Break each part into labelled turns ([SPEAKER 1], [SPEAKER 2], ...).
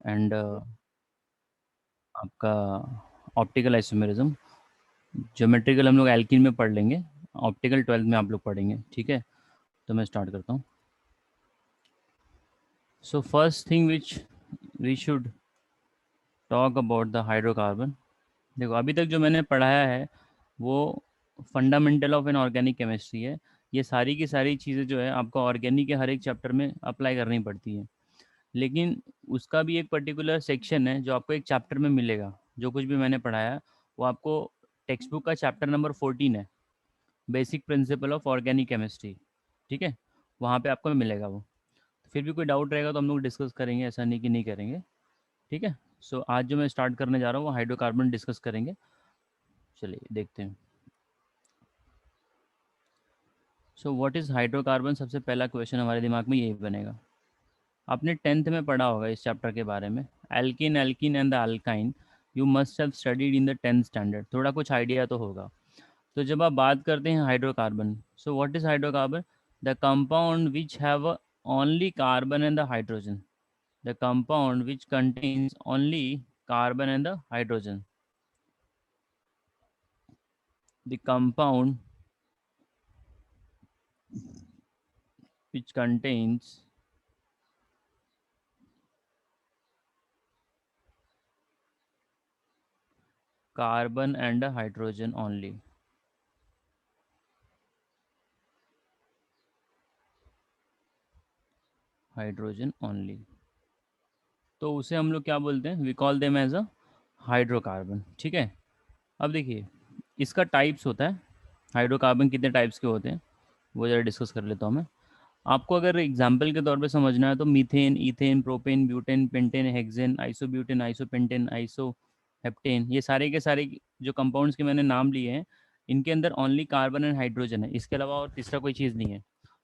[SPEAKER 1] And आपका optical isomerism. Geometrical हम लोग एल्कीन में पढ़ लेंगे, ऑप्टिकल 12th में आप लोग पढ़ेंगे, ठीक है। तो मैं स्टार्ट करता हूँ। So first thing which we should talk about the hydrocarbon. देखो अभी तक जो मैंने पढ़ाया है वो fundamental of an organic chemistry है। ये सारी की सारी चीज़ें जो है आपको ऑर्गेनिक के हर एक चैप्टर में अप्लाई करनी पड़ती है, लेकिन उसका भी एक पर्टिकुलर सेक्शन है जो आपको एक चैप्टर में मिलेगा। जो कुछ भी मैंने पढ़ाया वो आपको टेक्स्ट बुक का चैप्टर नंबर 14 है, basic principle of organic chemistry, ठीक है। वहाँ पे आपको मिलेगा वो। फिर भी कोई डाउट रहेगा तो हम लोग डिस्कस करेंगे, ऐसा नहीं कि नहीं करेंगे, ठीक है। सो आज जो मैं स्टार्ट करने जा रहा हूँ वो हाइड्रोकार्बन डिस्कस करेंगे। चलिए देखते हैं। सो व्हाट इज़ हाइड्रोकार्बन, सबसे पहला क्वेश्चन हमारे दिमाग में यही बनेगा। आपने 10th में पढ़ा होगा इस चैप्टर के बारे में, alkene alkene and the alkyne. You must have studied in the 10th standard, थोड़ा कुछ आइडिया तो होगा। तो जब आप बात करते हैं hydrocarbon, so what is hydrocarbon? The compound which have only carbon and the hydrogen. The compound which contains only carbon and the hydrogen. The compound which contains carbon and hydrogen only. Hydrogen only, तो उसे हम लोग क्या बोलते हैं? We call them as a hydrocarbon, ठीक है। अब देखिए इसका टाइप्स होता है, हाइड्रोकार्बन कितने टाइप्स के होते हैं वो ज़रा डिस्कस कर लेता हूँ मैं। आपको अगर एग्जाम्पल के तौर पे समझना है तो methane, ethane, propane, butane, pentane, hexane, isobutane, isopentane, isoheptane, ये सारे के सारे जो कंपाउंड्स के मैंने नाम लिए हैं इनके अंदर ओनली कार्बन एंड हाइड्रोजन है, इसके अलावा और तीसरा कोई चीज़ नहीं है।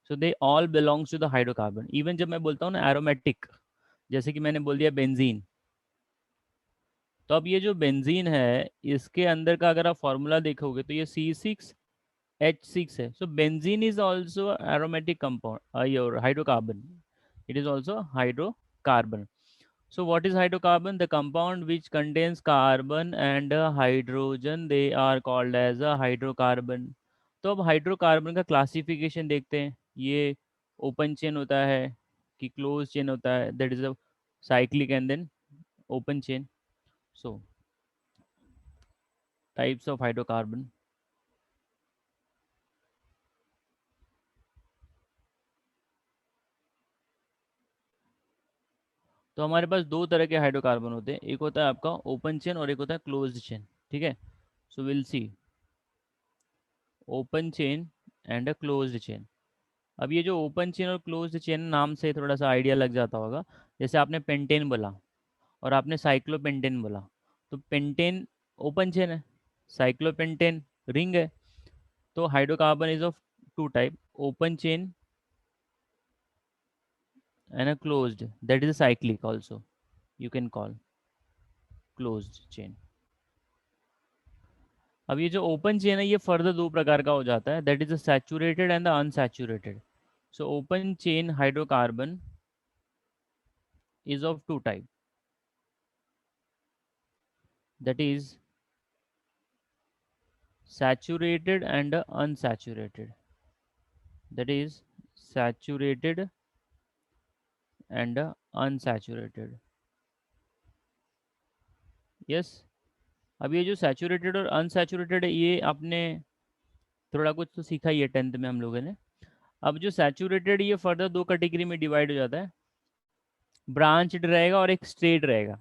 [SPEAKER 1] So they all belongs to the hydrocarbon. Even जब मैं बोलता हूँ ना एरोमेटिक, जैसे कि मैंने बोल दिया बेंजीन, तो अब ये जो बेंजीन है इसके अंदर का अगर आप फॉर्मूला देखोगे तो ये C6H6 है। सो benzene is also aromatic compound, your hydrocarbon, it is also hydrocarbon. So what is hydrocarbon? The compound which contains carbon and hydrogen, they are called as a hydrocarbon. तो अब हाइड्रोकार्बन का classification देखते हैं। ये open chain होता है कि close chain होता है, that is a cyclic and then open chain. So types of hydrocarbon. तो हमारे पास दो तरह के हाइड्रोकार्बन होते हैं, एक होता है आपका ओपन चेन और एक होता है क्लोज्ड चेन, ठीक है। So will see open chain and a closed chain. अब ये जो ओपन चेन और क्लोज्ड चेन नाम से थोड़ा सा आइडिया लग जाता होगा। जैसे आपने पेंटेन बोला और आपने साइक्लोपेंटेन बोला, तो पेंटेन ओपन चेन है, साइक्लोपेंटेन रिंग है। तो hydrocarbon is of two type, open chain and a closed, that is a cyclic also, you can call closed chain। अब ये जो ओपन चेन है ये फर्दर दो प्रकार का हो जाता है, that is the saturated and the unsaturated. So open chain hydrocarbon is of two type, that is saturated and unsaturated, that is saturated and unsaturated। Yes. अब ये जो सैचुरेटेड और अनसैचुरेटेड है ये आपने थोड़ा कुछ तो सीखा ही है 10th में हम लोगों ने। अब जो सैचुरेटेड ये फर्दर दो कैटेगरी में डिवाइड हो जाता है, ब्रांच्ड रहेगा और एक स्ट्रेट रहेगा।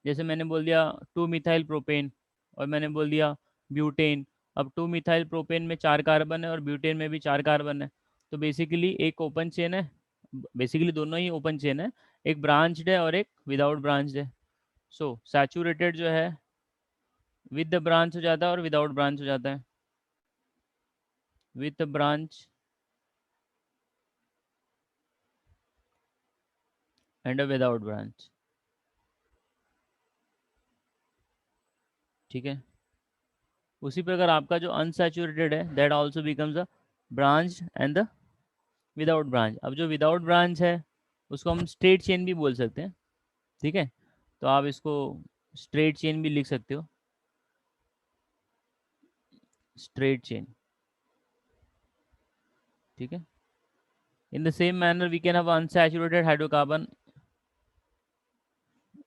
[SPEAKER 1] जैसे मैंने बोल दिया 2 मिथाइल प्रोपेन और मैंने बोल दिया ब्यूटेन। अब 2 मिथाइल प्रोपेन में 4 कार्बन है और ब्यूटेन में भी 4 कार्बन है। तो बेसिकली एक ओपन चेन है, बेसिकली दोनों ही ओपन चेन है, एक ब्रांच्ड है और एक विदाउट ब्रांच्ड है। सो सैचुरेटेड जो है विद द ब्रांच हो जाता है और विदाउट ब्रांच हो जाता है, with branch and without branch, ठीक है। उसी प्रकार आपका जो अनसैचुरेटेड है that also becomes a branch and the without branch. अब जो विदाउट ब्रांच है उसको हम स्ट्रेट चेन भी बोल सकते हैं, ठीक है। तो आप इसको स्ट्रेट चेन भी लिख सकते हो, स्ट्रेट चेन, ठीक है। In the same manner we can have unsaturated hydrocarbon,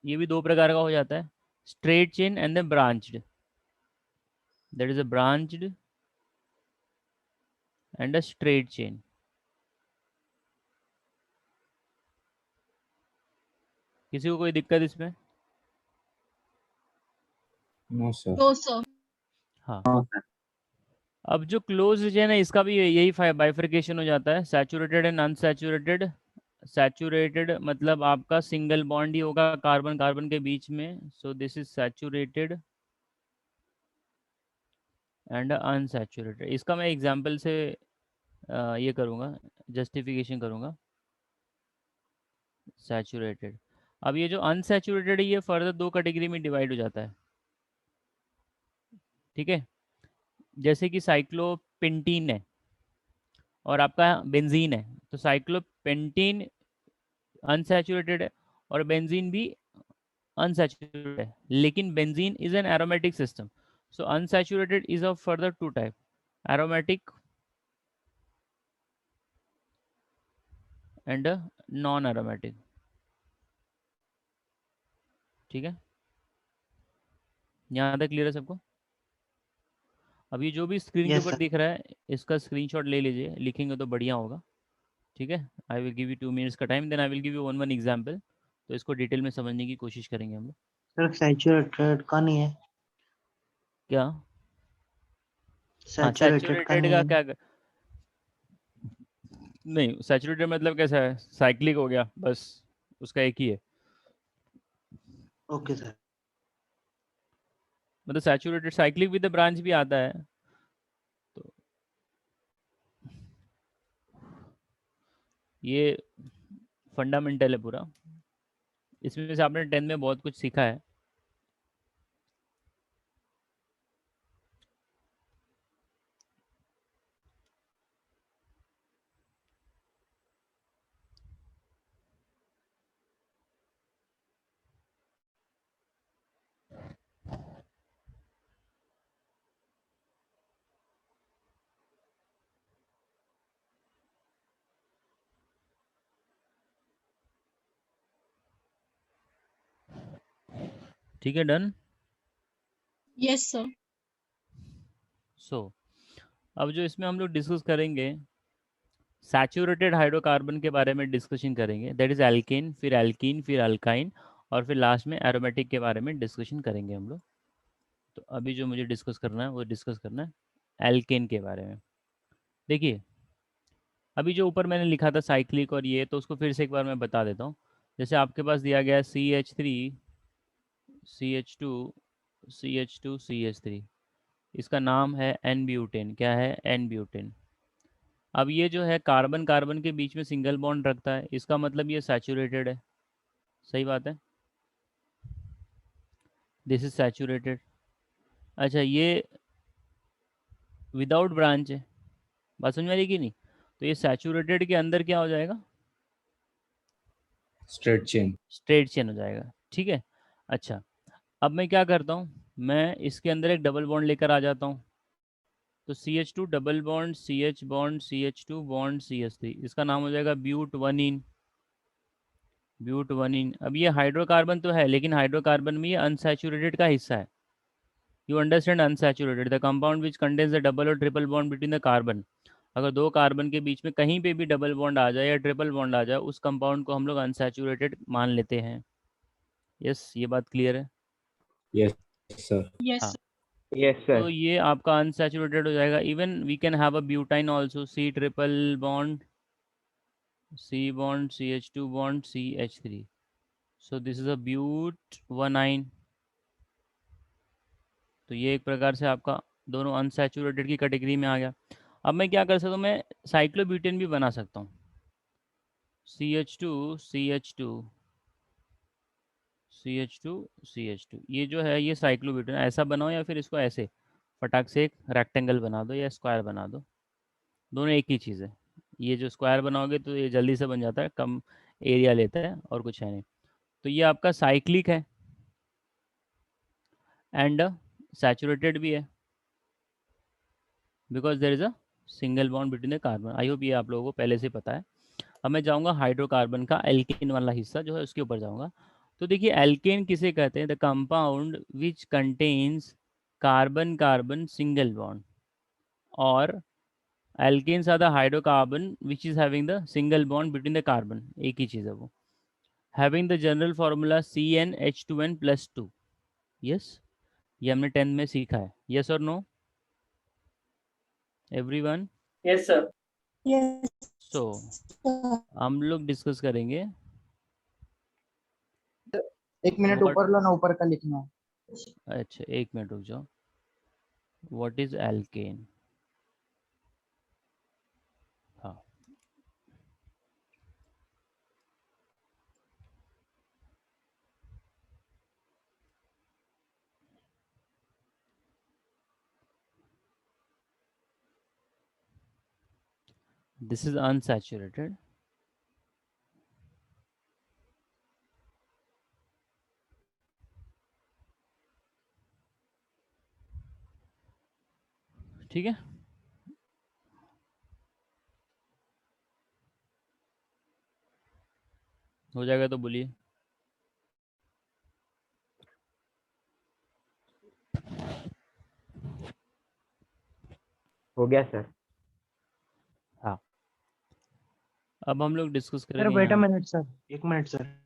[SPEAKER 1] ये भी दो प्रकार का हो जाता है, straight chain and then branched, that is a branched and a straight chain. किसी को कोई दिक्कत इसमें?
[SPEAKER 2] No sir.
[SPEAKER 3] No sir.
[SPEAKER 1] हाँ, अब जो क्लोज रीजन है इसका भी यही बाइफर्केशन हो जाता है, सैचुरेटेड एंड अनसैचुरेटेड। सैचुरेटेड मतलब आपका सिंगल बॉन्ड ही होगा कार्बन कार्बन के बीच में, सो this is saturated and unsaturated. इसका मैं एग्जांपल से ये करूँगा, जस्टिफिकेशन करूँगा। सैचुरेटेड, अब ये जो अनसैचुरेटेड है ये फर्दर दो कैटेगरी में डिवाइड हो जाता है, ठीक है। जैसे कि साइक्लोपेंटीन है और आपका बेंजीन है, तो साइक्लोपेंटीन अनसैचुरेटेड है और बेंजीन भी अनसैचुरेटेड है, लेकिन benzene is an aromatic system, so unsaturated is of further two type, aromatic and non aromatic, ठीक है। यहाँ तक क्लियर है सबको? अभी जो भी स्क्रीन के
[SPEAKER 4] यस
[SPEAKER 1] ऊपर
[SPEAKER 4] सर।
[SPEAKER 1] दिख रहा है इसका स्क्रीनशॉट ले लीजिए, लिखेंगे तो बढ़िया होगा, ठीक है। I will give you 2 minutes का time, then I will give you one example, तो इसको डिटेल में समझने की कोशिश करेंगे हम लोग।
[SPEAKER 4] सर सैचुरेटेड का नहीं है।
[SPEAKER 1] क्या? हाँ,
[SPEAKER 4] सैचुरेटेड का
[SPEAKER 1] सैचुरेटेड
[SPEAKER 4] नहीं
[SPEAKER 1] का
[SPEAKER 4] है।
[SPEAKER 1] क्या? नहीं, सैचुरेटेड मतलब कैसा है, साइक्लिक हो गया बस, उसका एक ही है,
[SPEAKER 4] ओके सर।
[SPEAKER 1] मतलब saturated cyclic with the branch भी आता है। तो ये फंडामेंटल है पूरा, इसमें से आपने 10 में बहुत कुछ सीखा है। ठीक है, डन।
[SPEAKER 3] Yes sir.
[SPEAKER 1] सो अब जो इसमें हम लोग डिस्कस करेंगे, सैचुरेटेड हाइड्रोकार्बन के बारे में डिस्कशन करेंगे, दैट इज एल्केन, फिर एल्कीन, फिर अल्काइन, और फिर लास्ट में एरोमेटिक के बारे में डिस्कशन करेंगे हम लोग। तो अभी जो मुझे डिस्कस करना है वो डिस्कस करना है एल्केन के बारे में। देखिए, अभी जो ऊपर मैंने लिखा था साइक्लिक और ये, तो उसको फिर से एक बार मैं बता देता हूँ। जैसे आपके पास दिया गया है CH3 CH2 CH2 CH3, इसका नाम है एन ब्यूटेन। क्या है? N butane. अब ये जो है कार्बन कार्बन के बीच में सिंगल बॉन्ड रखता है, इसका मतलब ये सैचुरेटेड है, सही बात है, दिस इज सैचुरेटेड। अच्छा, ये विदाउट ब्रांच है, बात समझ में आ रही कि नहीं? तो ये सैचुरेटेड के अंदर क्या हो जाएगा?
[SPEAKER 2] Straight chain.
[SPEAKER 1] स्ट्रेट चेन हो जाएगा, ठीक है। अच्छा, अब मैं क्या करता हूँ, मैं इसके अंदर एक डबल बॉन्ड लेकर आ जाता हूँ, तो CH2 double bond CH bond CH2 bond CH3, इसका नाम हो जाएगा ब्यूट वन इन, ब्यूट वन इन। अब ये हाइड्रोकार्बन तो है, लेकिन हाइड्रोकार्बन में ये अनसैचुरेटेड का हिस्सा है। You understand unsaturated, the compound which contains the double or triple bond between the carbon. अगर दो कार्बन के बीच में कहीं पे भी डबल बॉन्ड आ जाए या ट्रिपल बॉन्ड आ जाए, उस कंपाउंड को हम लोग अनसैचुरेटेड मान लेते हैं। यस, ये बात क्लियर है?
[SPEAKER 2] Yes sir.
[SPEAKER 3] यस
[SPEAKER 1] हाँ,
[SPEAKER 3] सर।
[SPEAKER 5] यस
[SPEAKER 1] तो
[SPEAKER 5] सर।
[SPEAKER 1] ये आपका अनसैचुरेटेड हो जाएगा। Even we can have a butyne also, C triple bond C bond CH2 bond CH3, so this is a but one yne. तो ये एक प्रकार से आपका दोनों अनसैचुरेटेड की कैटेगरी में आ गया। अब मैं क्या कर सकता हूँ, मैं साइक्लोब्यूटेन भी बना सकता हूँ, CH2 CH2 CH2 CH2, ये जो है ये साइक्लोब्यूटेन ऐसा बनाओ, या फिर इसको ऐसे फटाक से एक रेक्टेंगल बना दो या स्क्वायर बना दो, दोनों एक ही चीज़ है। ये जो स्क्वायर बनाओगे तो ये जल्दी से बन जाता है, कम एरिया लेता है और कुछ है नहीं। तो ये आपका साइक्लिक है, एंड सैचुरेटेड भी है because there is a single bond between the carbon. I hope ये आप लोगों को पहले से पता है। अब मैं जाऊंगा हाइड्रोकार्बन का एल्केन वाला हिस्सा जो है उसके ऊपर जाऊंगा। तो देखिए एल्केन किसे कहते हैं? The compound which contains carbon carbon single bond, or alkanes are the hydrocarbon which is having the single bond between the carbon, एक ही चीज़ है वो, having the general formula CnH2n+2। Yes, ये हमने 10th में सीखा है। यस और no everyone?
[SPEAKER 5] Yes sir.
[SPEAKER 3] Yes.
[SPEAKER 1] So हम लोग डिस्कस करेंगे।
[SPEAKER 4] एक मिनट
[SPEAKER 1] What-
[SPEAKER 4] ऊपर लो ना, ऊपर का लिखना है।
[SPEAKER 1] अच्छा एक मिनट रुक जाओ। What is alkane? हाँ, दिस इज अनसैचुरेटेड, ठीक है। हो जाएगा तो बोलिए।
[SPEAKER 6] हो गया सर।
[SPEAKER 1] हाँ, अब हम लोग डिस्कस
[SPEAKER 4] सर
[SPEAKER 1] करेंगे
[SPEAKER 4] वेट अ
[SPEAKER 1] यहाँ।
[SPEAKER 4] मिनट सर, एक minute sir.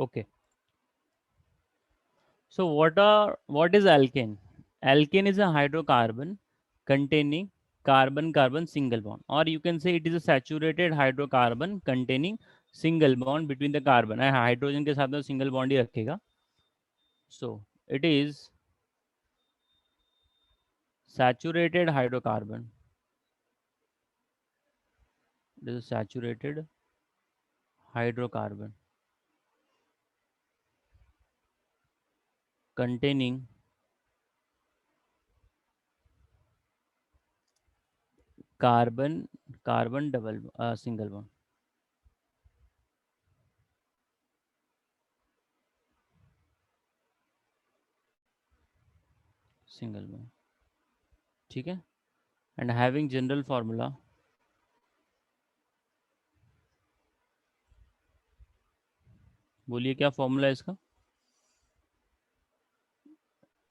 [SPEAKER 1] Okay, so what is alkane? Alkane is a hydrocarbon containing carbon carbon single bond, or you can say it is a saturated hydrocarbon containing single bond between the carbon। Hydrogen के साथ में single bond ही रखेगा। So it is saturated hydrocarbon, it is a saturated hydrocarbon containing carbon carbon double single bond, single bond, ठीक है। And having general formula बोलिए क्या formula है इसका?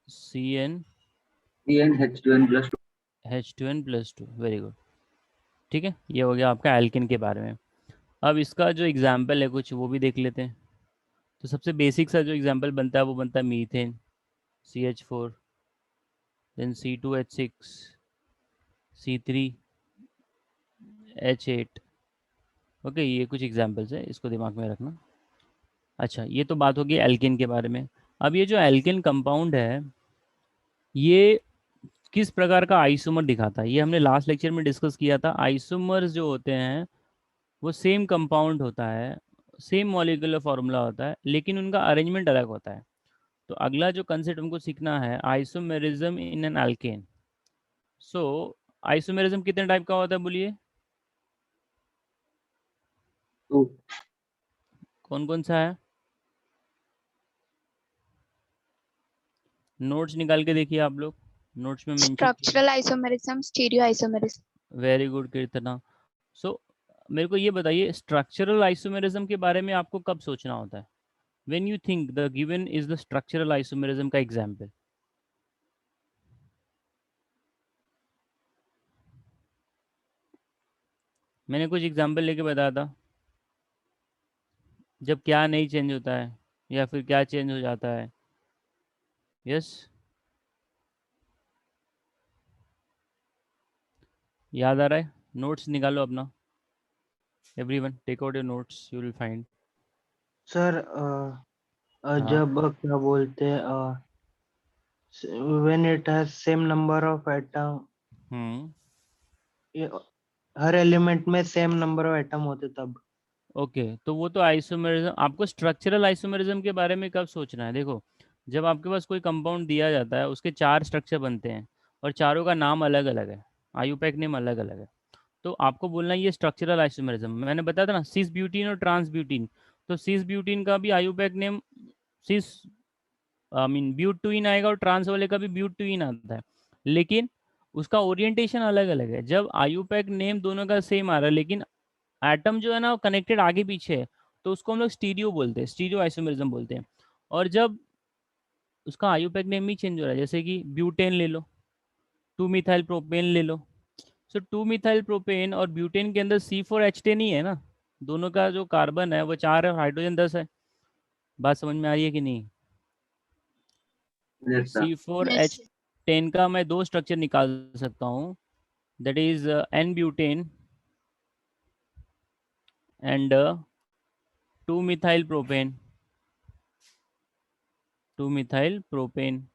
[SPEAKER 2] CnH2n+2।
[SPEAKER 1] H2n+2, very good. ठीक है, ये हो गया आपका एल्किन के बारे में। अब इसका जो एग्जाम्पल है कुछ वो भी देख लेते हैं। तो सबसे बेसिक सा जो एग्जाम्पल बनता है वो बनता है methane, CH4, then C2H6, C3H8। Okay, ये कुछ एग्जाम्पल्स है, इसको दिमाग में रखना। अच्छा, ये तो बात होगी एल्किन के बारे में। अब ये जो एल्किन कंपाउंड है ये किस प्रकार का आइसोमर दिखाता है, ये हमने लास्ट लेक्चर में डिस्कस किया था। आइसोमर्स जो होते हैं वो सेम कंपाउंड होता है, सेम मॉलिक्यूलर फार्मूला होता है, लेकिन उनका अरेंजमेंट अलग होता है। तो अगला जो कंसेप्ट हमको सीखना है isomerism in an alkane. So isomerism कितने टाइप का होता है बोलिए?
[SPEAKER 2] तो
[SPEAKER 1] कौन कौन सा है? नोट्स निकाल के देखिए आप लोग, नोट्स में mention.
[SPEAKER 3] Structural isomerism, stereo isomerism.
[SPEAKER 1] Very good Keerthana. So मेरे को ये बताइए स्ट्रक्चरल आइसोमेरिज्म के बारे में आपको कब सोचना होता है? When you think the given is the structural isomerism का एग्जांपल। मैंने कुछ एग्जांपल लेके बताया था, जब क्या नहीं चेंज होता है या फिर क्या चेंज हो जाता है। यस, याद आ रहा है? नोट्स निकालो अपना, everyone take out your notes, you will find.
[SPEAKER 4] Sir
[SPEAKER 1] हाँ,
[SPEAKER 4] जब क्या बोलते हैं, when it has same number of atom ये हर एलिमेंट में सेम नंबर ऑफ एटम होते तब।
[SPEAKER 1] ओके, तो वो तो आइसोमेरिज्म, आपको स्ट्रक्चरल आइसोमेरिज्म के बारे में कब सोचना है? देखो, जब आपके पास कोई कंपाउंड दिया जाता है, उसके 4 स्ट्रक्चर बनते हैं और चारों का नाम अलग अलग है, आईयूपैक नेम अलग अलग है, तो आपको बोलना है ये स्ट्रक्चरल आइसोमेरिज्म। मैंने बताया था ना, सिस ब्यूटीन और ट्रांस ब्यूटीन, तो सिस ब्यूटीन का भी IUPAC name cis, I mean butene आएगा, और ट्रांस वाले का भी ब्यूटीन आता है, लेकिन उसका ओरिएंटेशन अलग अलग है। जब आईयूपैक नेम दोनों का सेम आ रहा है, लेकिन एटम जो है ना कनेक्टेड आगे पीछे है, तो उसको हम लोग स्टीरियो बोलते हैं, स्टीरियो आइसोमेरिज्म बोलते हैं। और जब उसका आईयूपैक नेम ही चेंज हो रहा है, जैसे कि ब्यूटेन ले लो, 2 मिथाइल प्रोपेन ले लो, सो 2 मिथाइल प्रोपेन और ब्यूटेन के अंदर C4H10 ही है ना, दोनों का जो कार्बन है वो 4 है, हाइड्रोजन 10 है। बात समझ में आ रही है कि नहीं?
[SPEAKER 2] Yes, sir.
[SPEAKER 1] C4H10 का मैं 2 स्ट्रक्चर निकाल सकता हूँ, that is N butane and 2 methyl propane, 2 methyl propane.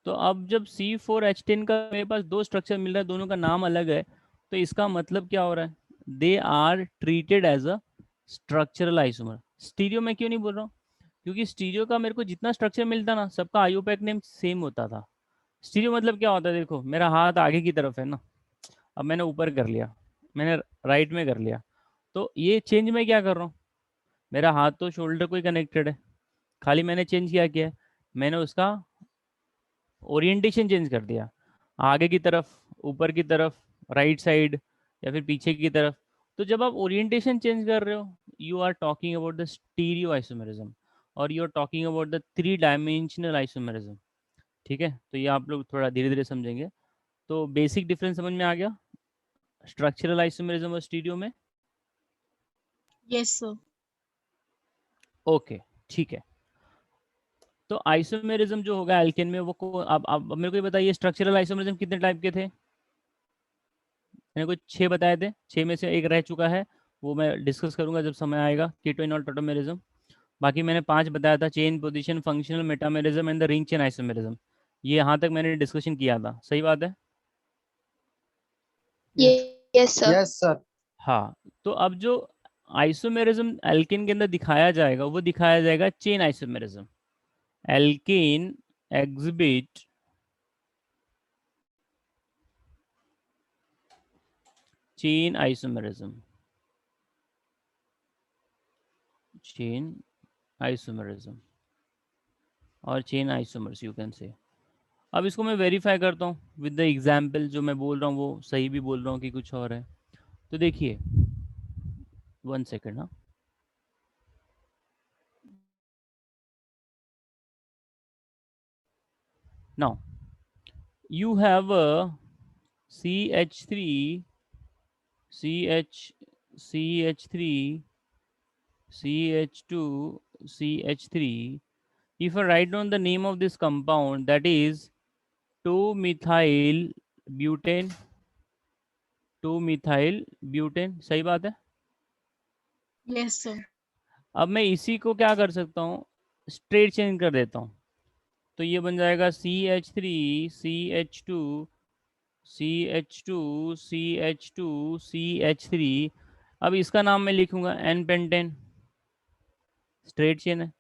[SPEAKER 1] तो अब जब C4H10 का मेरे पास 2 स्ट्रक्चर मिल रहा है, दोनों का नाम अलग है, तो इसका मतलब क्या हो रहा है? They are treated as a structural isomer. Stereo में क्यों नहीं बोल रहा हूँ? क्योंकि स्टीरियो का मेरे को जितना स्ट्रक्चर मिलता ना, सबका आईयूपैक नेम सेम होता था। स्टीरियो मतलब क्या होता है? देखो, मेरा हाथ आगे की तरफ है ना, अब मैंने ऊपर कर लिया, मैंने राइट में कर लिया, तो ये चेंज मैं क्या कर रहा हूँ? मेरा हाथ तो शोल्डर को ही कनेक्टेड है, खाली मैंने चेंज किया क्या है? मैंने उसका ओरिएंटेशन चेंज कर दिया, आगे की तरफ, ऊपर की तरफ, राइट साइड, या फिर पीछे की तरफ। तो जब आप ओरिएंटेशन चेंज कर रहे हो, you are talking about the stereo isomerism, or you are talking about the 3 dimensional isomerism. ठीक है, तो ये आप लोग थोड़ा धीरे धीरे समझेंगे। तो बेसिक डिफरेंस समझ में आ गया स्ट्रक्चरल आइसोमेरिज्म और स्टीरियो में?
[SPEAKER 3] Yes, sir.
[SPEAKER 1] ओके, ठीक है। तो आइसोमेरिज्म जो होगा एल्केन में, वो को अब मेरे को ये बताइए, स्ट्रक्चरल आइसोमेरिज्म कितने टाइप के थे? मैंने कुछ 6 बताए थे, 6 में से एक रह चुका है, वो मैं डिस्कस करूंगा जब समय आएगा, कीटोन और टोटोमेरिज्म। बाकी मैंने 5 बताया था, chain, position, functional, metamerism and the ring chain isomerism. ये यहाँ तक मैंने डिस्कशन किया था, सही बात है?
[SPEAKER 3] Yes, sir.
[SPEAKER 4] Yes sir.
[SPEAKER 1] हाँ, तो अब जो आइसोमेरिज्म एल्केन के अंदर दिखाया जाएगा, वो दिखाया जाएगा chain isomerism. Alkane exhibit chain isomerism, chain isomerism or chain isomers you can say. अब इसको मैं वेरीफाई करता हूँ विद द एग्जाम्पल, जो मैं बोल रहा हूँ वो सही भी बोल रहा हूँ कि कुछ और है। तो देखिए, 1 सेकेंड, हाँ। Now you have a CH3, CH, CH3, CH2, CH3. If I write down the name of this compound, that is 2-methyl butane, 2-methyl butane, सही बात है?
[SPEAKER 3] Yes, sir.
[SPEAKER 1] अब मैं इसी को क्या कर सकता हूँ, स्ट्रेट चेंज कर देता हूँ, तो ये बन जाएगा CH3, CH2, CH2, CH2, CH3। अब इसका नाम मैं लिखूंगा N पेंटेन, स्ट्रेट चेन है।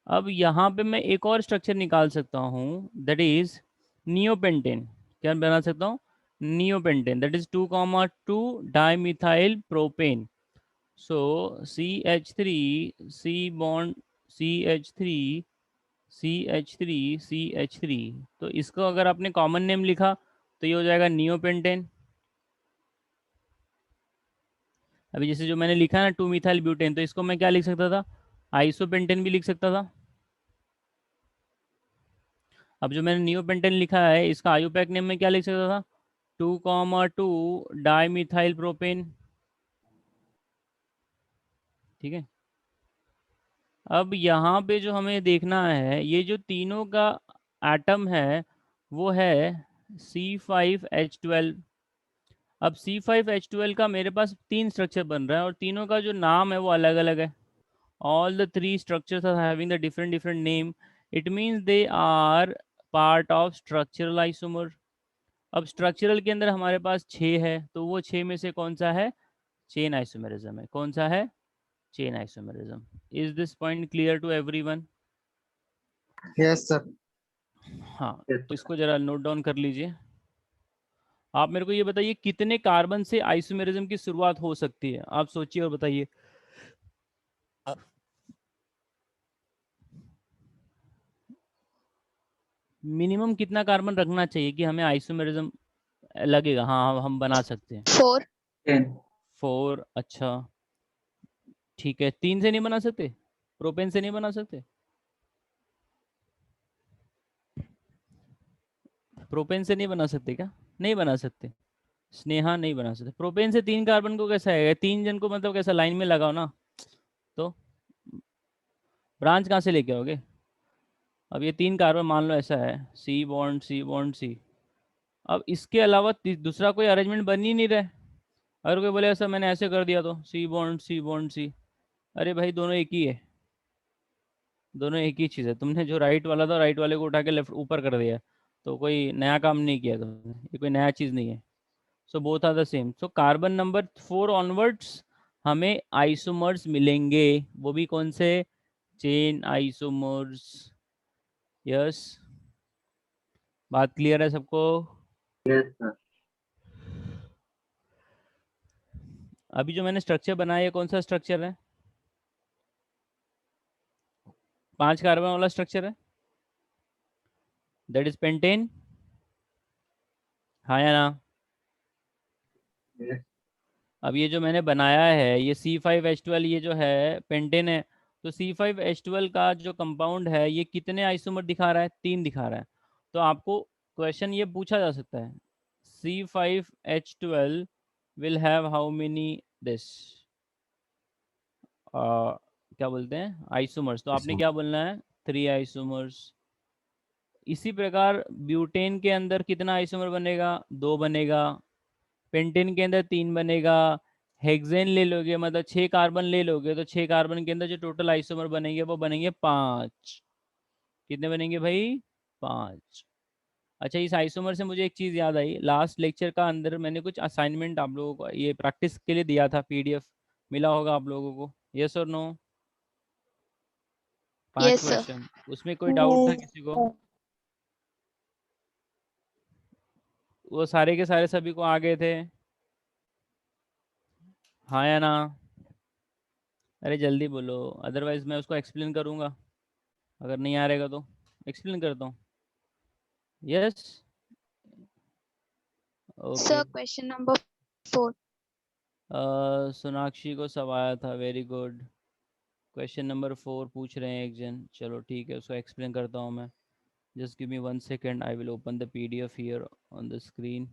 [SPEAKER 1] अब यहाँ पे मैं एक और स्ट्रक्चर निकाल सकता हूँ, दैट इज नियोपेंटेन। क्या बना सकता हूँ? Neopentane, that is 2,2 dimethyl propane. So CH3, C bond, CH3, CH3, CH3। तो इसको अगर आपने कॉमन नेम लिखा तो ये हो जाएगा नियोपेंटेन। अभी जैसे जो मैंने लिखा है ना 2 मिथाइल ब्यूटेन, तो इसको मैं क्या लिख सकता था? आइसोपेंटेन भी लिख सकता था। अब जो मैंने नियोपेंटेन लिखा है, इसका आयुपैक नेम में क्या लिख सकता था? 2,2 डाइमिथाइल प्रोपेन। ठीक है, अब यहाँ पे जो हमें देखना है, ये जो तीनों का एटम है वो है C5H12। अब C5H12 का मेरे पास 3 स्ट्रक्चर बन रहा है, और तीनों का जो नाम है वो अलग अलग है। All the 3 structures are having the different name. It means they are part of structural isomer. अब स्ट्रक्चरल के अंदर हमारे पास 6 है, तो वो 6 में से कौन सा है? चेन आइसोमेरिज्म है। कौन सा है? Chain isomerism. Is this point clear to everyone?
[SPEAKER 4] Yes sir.
[SPEAKER 1] हाँ,
[SPEAKER 2] Yes,
[SPEAKER 1] तो इसको जरा नोट डाउन कर लीजिए। आप मेरे को ये बताइए कितने कार्बन से आइसोमेरिज्म की शुरुआत हो सकती है? आप सोचिए और बताइए। मिनिमम कितना कार्बन रखना चाहिए कि हमें आइसोमेरिज्म लगेगा? हाँ, हम बना सकते हैं।
[SPEAKER 3] 4.
[SPEAKER 2] 10.
[SPEAKER 1] 4। अच्छा, ठीक है। 3 से नहीं बना सकते? प्रोपेन से नहीं बना सकते? प्रोपेन से नहीं बना सकते क्या? नहीं बना सकते। स्नेहा नहीं बना सकते। प्रोपेन से 3 कार्बन को कैसा आएगा? 3 जन को मतलब कैसा? लाइन में लगाओ ना, तो ब्रांच कहाँ से लेके आओगे? अब ये 3 कार्बन मान लो ऐसा है, सी बॉन्ड सी बॉन्ड सी। अब इसके अलावा दूसरा कोई अरेंजमेंट बन ही नहीं रहा है। अगर कोई बोले ऐसा मैंने ऐसे कर दिया तो सी बॉन्ड सी बॉन्ड सी, अरे भाई दोनों एक ही है, दोनों एक ही चीज़ है। तुमने जो राइट वाला था राइट वाले को उठा के लेफ्ट ऊपर कर दिया, तो कोई नया काम नहीं किया तुमने, ये कोई नया चीज़ नहीं है। So both are the same. So carbon number 4 onwards हमें आइसोमर्स मिलेंगे, वो भी कौन से? Chain isomers. यस, बात क्लियर है सबको?
[SPEAKER 2] Yes, sir.
[SPEAKER 1] अभी जो मैंने स्ट्रक्चर बनाया है कौन सा स्ट्रक्चर है? 5 कार्बन वाला स्ट्रक्चर है, दैट इज पेंटेन। हाँ या ना?
[SPEAKER 2] Yes.
[SPEAKER 1] अब ये जो मैंने बनाया है ये C5H12, ये जो है पेंटेन है। तो C5H12 का जो कंपाउंड है ये कितने आइसोमर दिखा रहा है? 3 दिखा रहा है। तो आपको क्वेश्चन ये पूछा जा सकता है, C5H12 will have how many this, क्या बोलते हैं, आइसोमर्स? तो आपने क्या बोलना है? 3 आइसोमर्स। इसी प्रकार ब्यूटेन के अंदर कितना आइसोमर बनेगा? 2 बनेगा। पेंटेन के अंदर 3 बनेगा। हेक्सेन ले लोगे मतलब 6 कार्बन ले लोगे, तो 6 कार्बन के अंदर जो टोटल आइसोमर बनेंगे वो बनेंगे 5। कितने बनेंगे भाई? 5। अच्छा, इस आइसोमर से मुझे एक चीज़ याद आई, लास्ट लेक्चर का अंदर मैंने कुछ असाइनमेंट आप लोगों को ये प्रैक्टिस के लिए दिया था, पीडीएफ मिला होगा आप लोगों को, यस और नो? 5
[SPEAKER 3] Yes, sir.
[SPEAKER 1] क्वेश्चन, उसमें कोई डाउट था किसी को? वो सारे के सारे सभी को आ गए थे? हाँ या ना? अरे जल्दी बोलो, अदरवाइज मैं उसको एक्सप्लेन करूँगा, अगर नहीं आ रहेगा तो एक्सप्लेन करता हूँ। Yes, okay.
[SPEAKER 3] Sir, question number 4.
[SPEAKER 1] Sonakshi को सब आया था, वेरी गुड। क्वेश्चन नंबर 4 पूछ रहे हैं एक जन, चलो ठीक है, उसको एक्सप्लेन करता हूँ मैं। Just give me 1 second, I will open the PDF here on the screen.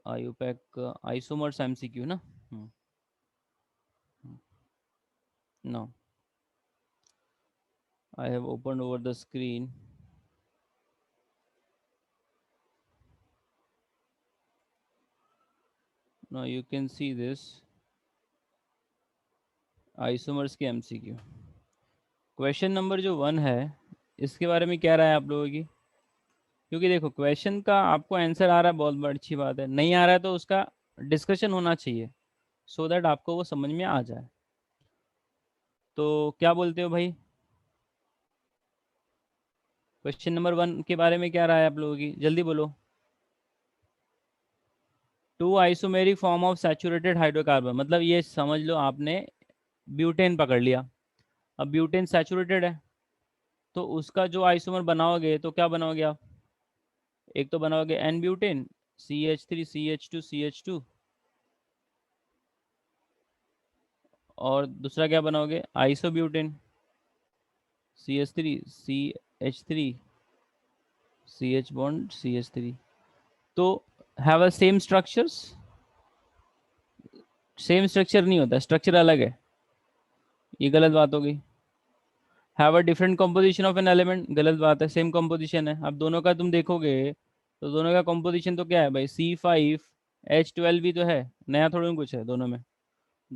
[SPEAKER 1] IUPAC isomers MCQ ना? No, I have opened over the screen. Now you can see this isomers के एमसीक्यू। क्वेश्चन नंबर जो 1 है इसके बारे में क्या राय है आप लोगों की? क्योंकि देखो क्वेश्चन का आपको आंसर आ रहा है, बहुत बड़ी अच्छी बात है। नहीं आ रहा है तो उसका डिस्कशन होना चाहिए, सो दैट आपको वो समझ में आ जाए। तो क्या बोलते हो भाई? क्वेश्चन नंबर 1 के बारे में क्या राय है आप लोगों की? जल्दी बोलो। 2 isomeric form of saturated hydrocarbon, मतलब ये समझ लो आपने ब्यूटेन पकड़ लिया। अब ब्यूटेन सैचुरेटेड है, तो उसका जो आइसोमर बनाओगे तो क्या बनाओगे आप? एक तो बनाओगे N butane, CH3 CH2 CH2, और दूसरा क्या बनाओगे? Isobutane, CH3 CH3 CH bond CH3। तो have a same structures? Same structure नहीं होता, स्ट्रक्चर अलग है, ये गलत बात हो गई। Have a different composition of an element, गलत बात है, सेम कंपोजिशन है। अब दोनों का तुम देखोगे तो दोनों का कंपोजिशन तो क्या है भाई? C5H12 भी तो है, नया थोड़ा ना कुछ है, दोनों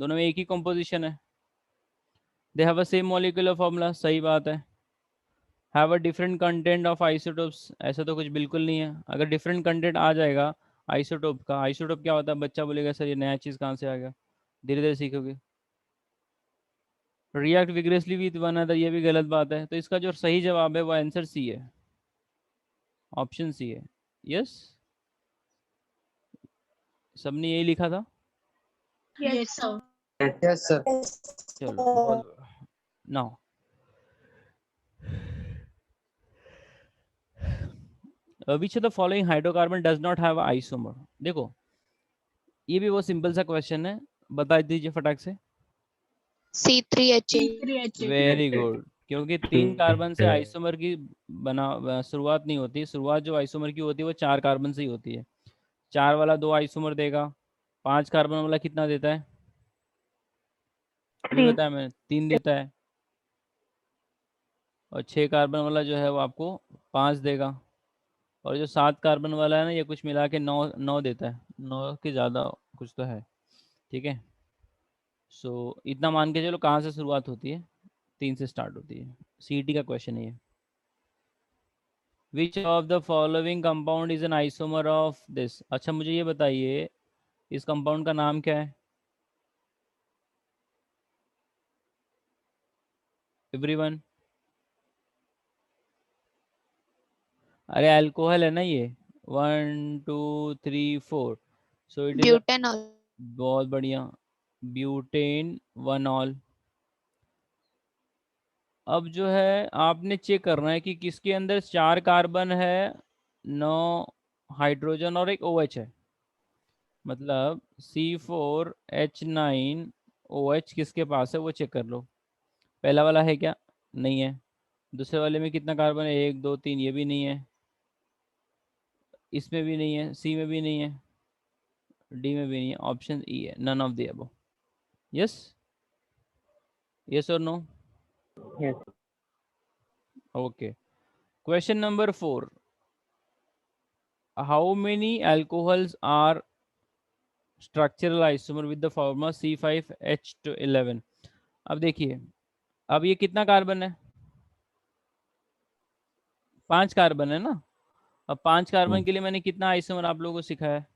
[SPEAKER 1] में एक ही कंपोजिशन है। They have a same molecular formula, सही बात है। Have a different content of isotopes, ऐसा तो कुछ बिल्कुल नहीं है। अगर डिफरेंट कंटेंट आ जाएगा आइसोटोप का, आइसोटोप क्या होता है, बच्चा बोलेगा सर ये नया चीज़ कहाँ से आ गया, धीरे धीरे सीखोगे। रिएक्ट विग्रेसली विथ वन अदर, ये भी गलत बात है। तो इसका जो सही जवाब है वो आंसर सी है, ऑप्शन सी है। यस, सबने यही लिखा था।
[SPEAKER 3] Yes, sir.
[SPEAKER 4] Yes, sir.
[SPEAKER 1] चलो बहुत now which of the following hydrocarbon does not have isomer. देखो ये भी बहुत सिंपल सा क्वेश्चन है, बता दीजिए फटाक से।
[SPEAKER 3] C3H8.
[SPEAKER 1] वेरी गुड, क्योंकि 3 कार्बन से आइसोमर की शुरुआत नहीं होती। शुरुआत जो आइसोमर की होती है वो 4 कार्बन से ही होती है। 4 वाला 2 आइसोमर देगा, 5 कार्बन वाला कितना देता है, अभी बताया मैंने, 3 देता है। और 6 कार्बन वाला जो है वो आपको 5 देगा। और जो 7 कार्बन वाला है ना, ये कुछ मिला के 9 देता है, 9 के ज़्यादा कुछ तो है। ठीक है, सो इतना मान के चलो कहाँ से शुरुआत होती है, 3 से स्टार्ट होती है। सीईटी का क्वेश्चन है ये। Which of the following compound is an isomer of this. अच्छा मुझे ये बताइए इस कंपाउंड का नाम क्या है, एवरीवन। अरे अल्कोहल है ना ये, 1 2 3 4, सो इट इज
[SPEAKER 3] Butanol.
[SPEAKER 1] बहुत बढ़िया, ब्यूटेन 1 ऑल। अब जो है आपने चेक करना है कि किसके अंदर 4 कार्बन है, 9 हाइड्रोजन और एक OH है। मतलब C4H9OH किसके पास है वो चेक कर लो। पहला वाला है क्या, नहीं है। दूसरे वाले में कितना कार्बन है, 1 2 3, ये भी नहीं है। इसमें भी नहीं है, सी में भी नहीं है, डी में भी नहीं है। ऑप्शन ई है, none of the above. Yes, yes और no.
[SPEAKER 4] Yes.
[SPEAKER 1] Okay, question number 4, how many alcohols are structural isomer with the formula C5H11। अब देखिए, अब ये कितना कार्बन है, 5 कार्बन है ना। अब 5 कार्बन के लिए मैंने कितना आइसोमर आप लोगों को सिखाया है,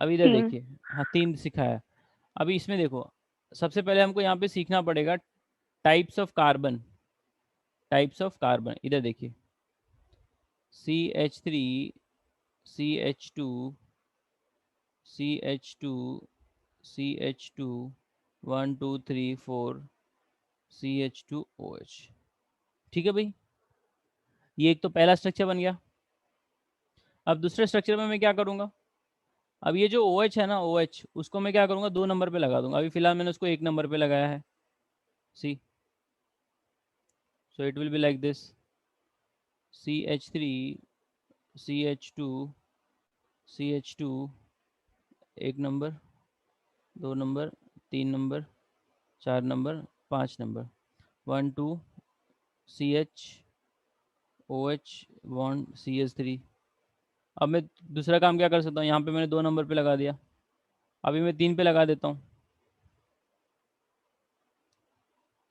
[SPEAKER 1] अभी इधर देखिए, हाँ 3 सिखाया है। अभी इसमें देखो, सबसे पहले हमको यहाँ पे सीखना पड़ेगा types of carbon. Types of carbon इधर देखिए, CH3 CH2 CH2 CH2 1 2 3 4 CH2OH। ठीक है भाई, ये एक तो पहला स्ट्रक्चर बन गया। अब दूसरे स्ट्रक्चर में मैं क्या करूँगा, अब ये जो OH है ना, OH उसको मैं क्या करूँगा, 2 नंबर पे लगा दूंगा। अभी फिलहाल मैंने उसको 1 नंबर पे लगाया है, C. So it will be like this, CH3 CH2 CH2, 1 number, 2 number, 3 number, 4 number, 5 number, 1 2 CH OH bond CH3। अब मैं दूसरा काम क्या कर सकता हूँ, यहाँ पे मैंने 2 नंबर पे लगा दिया, अभी मैं 3 पे लगा देता हूँ।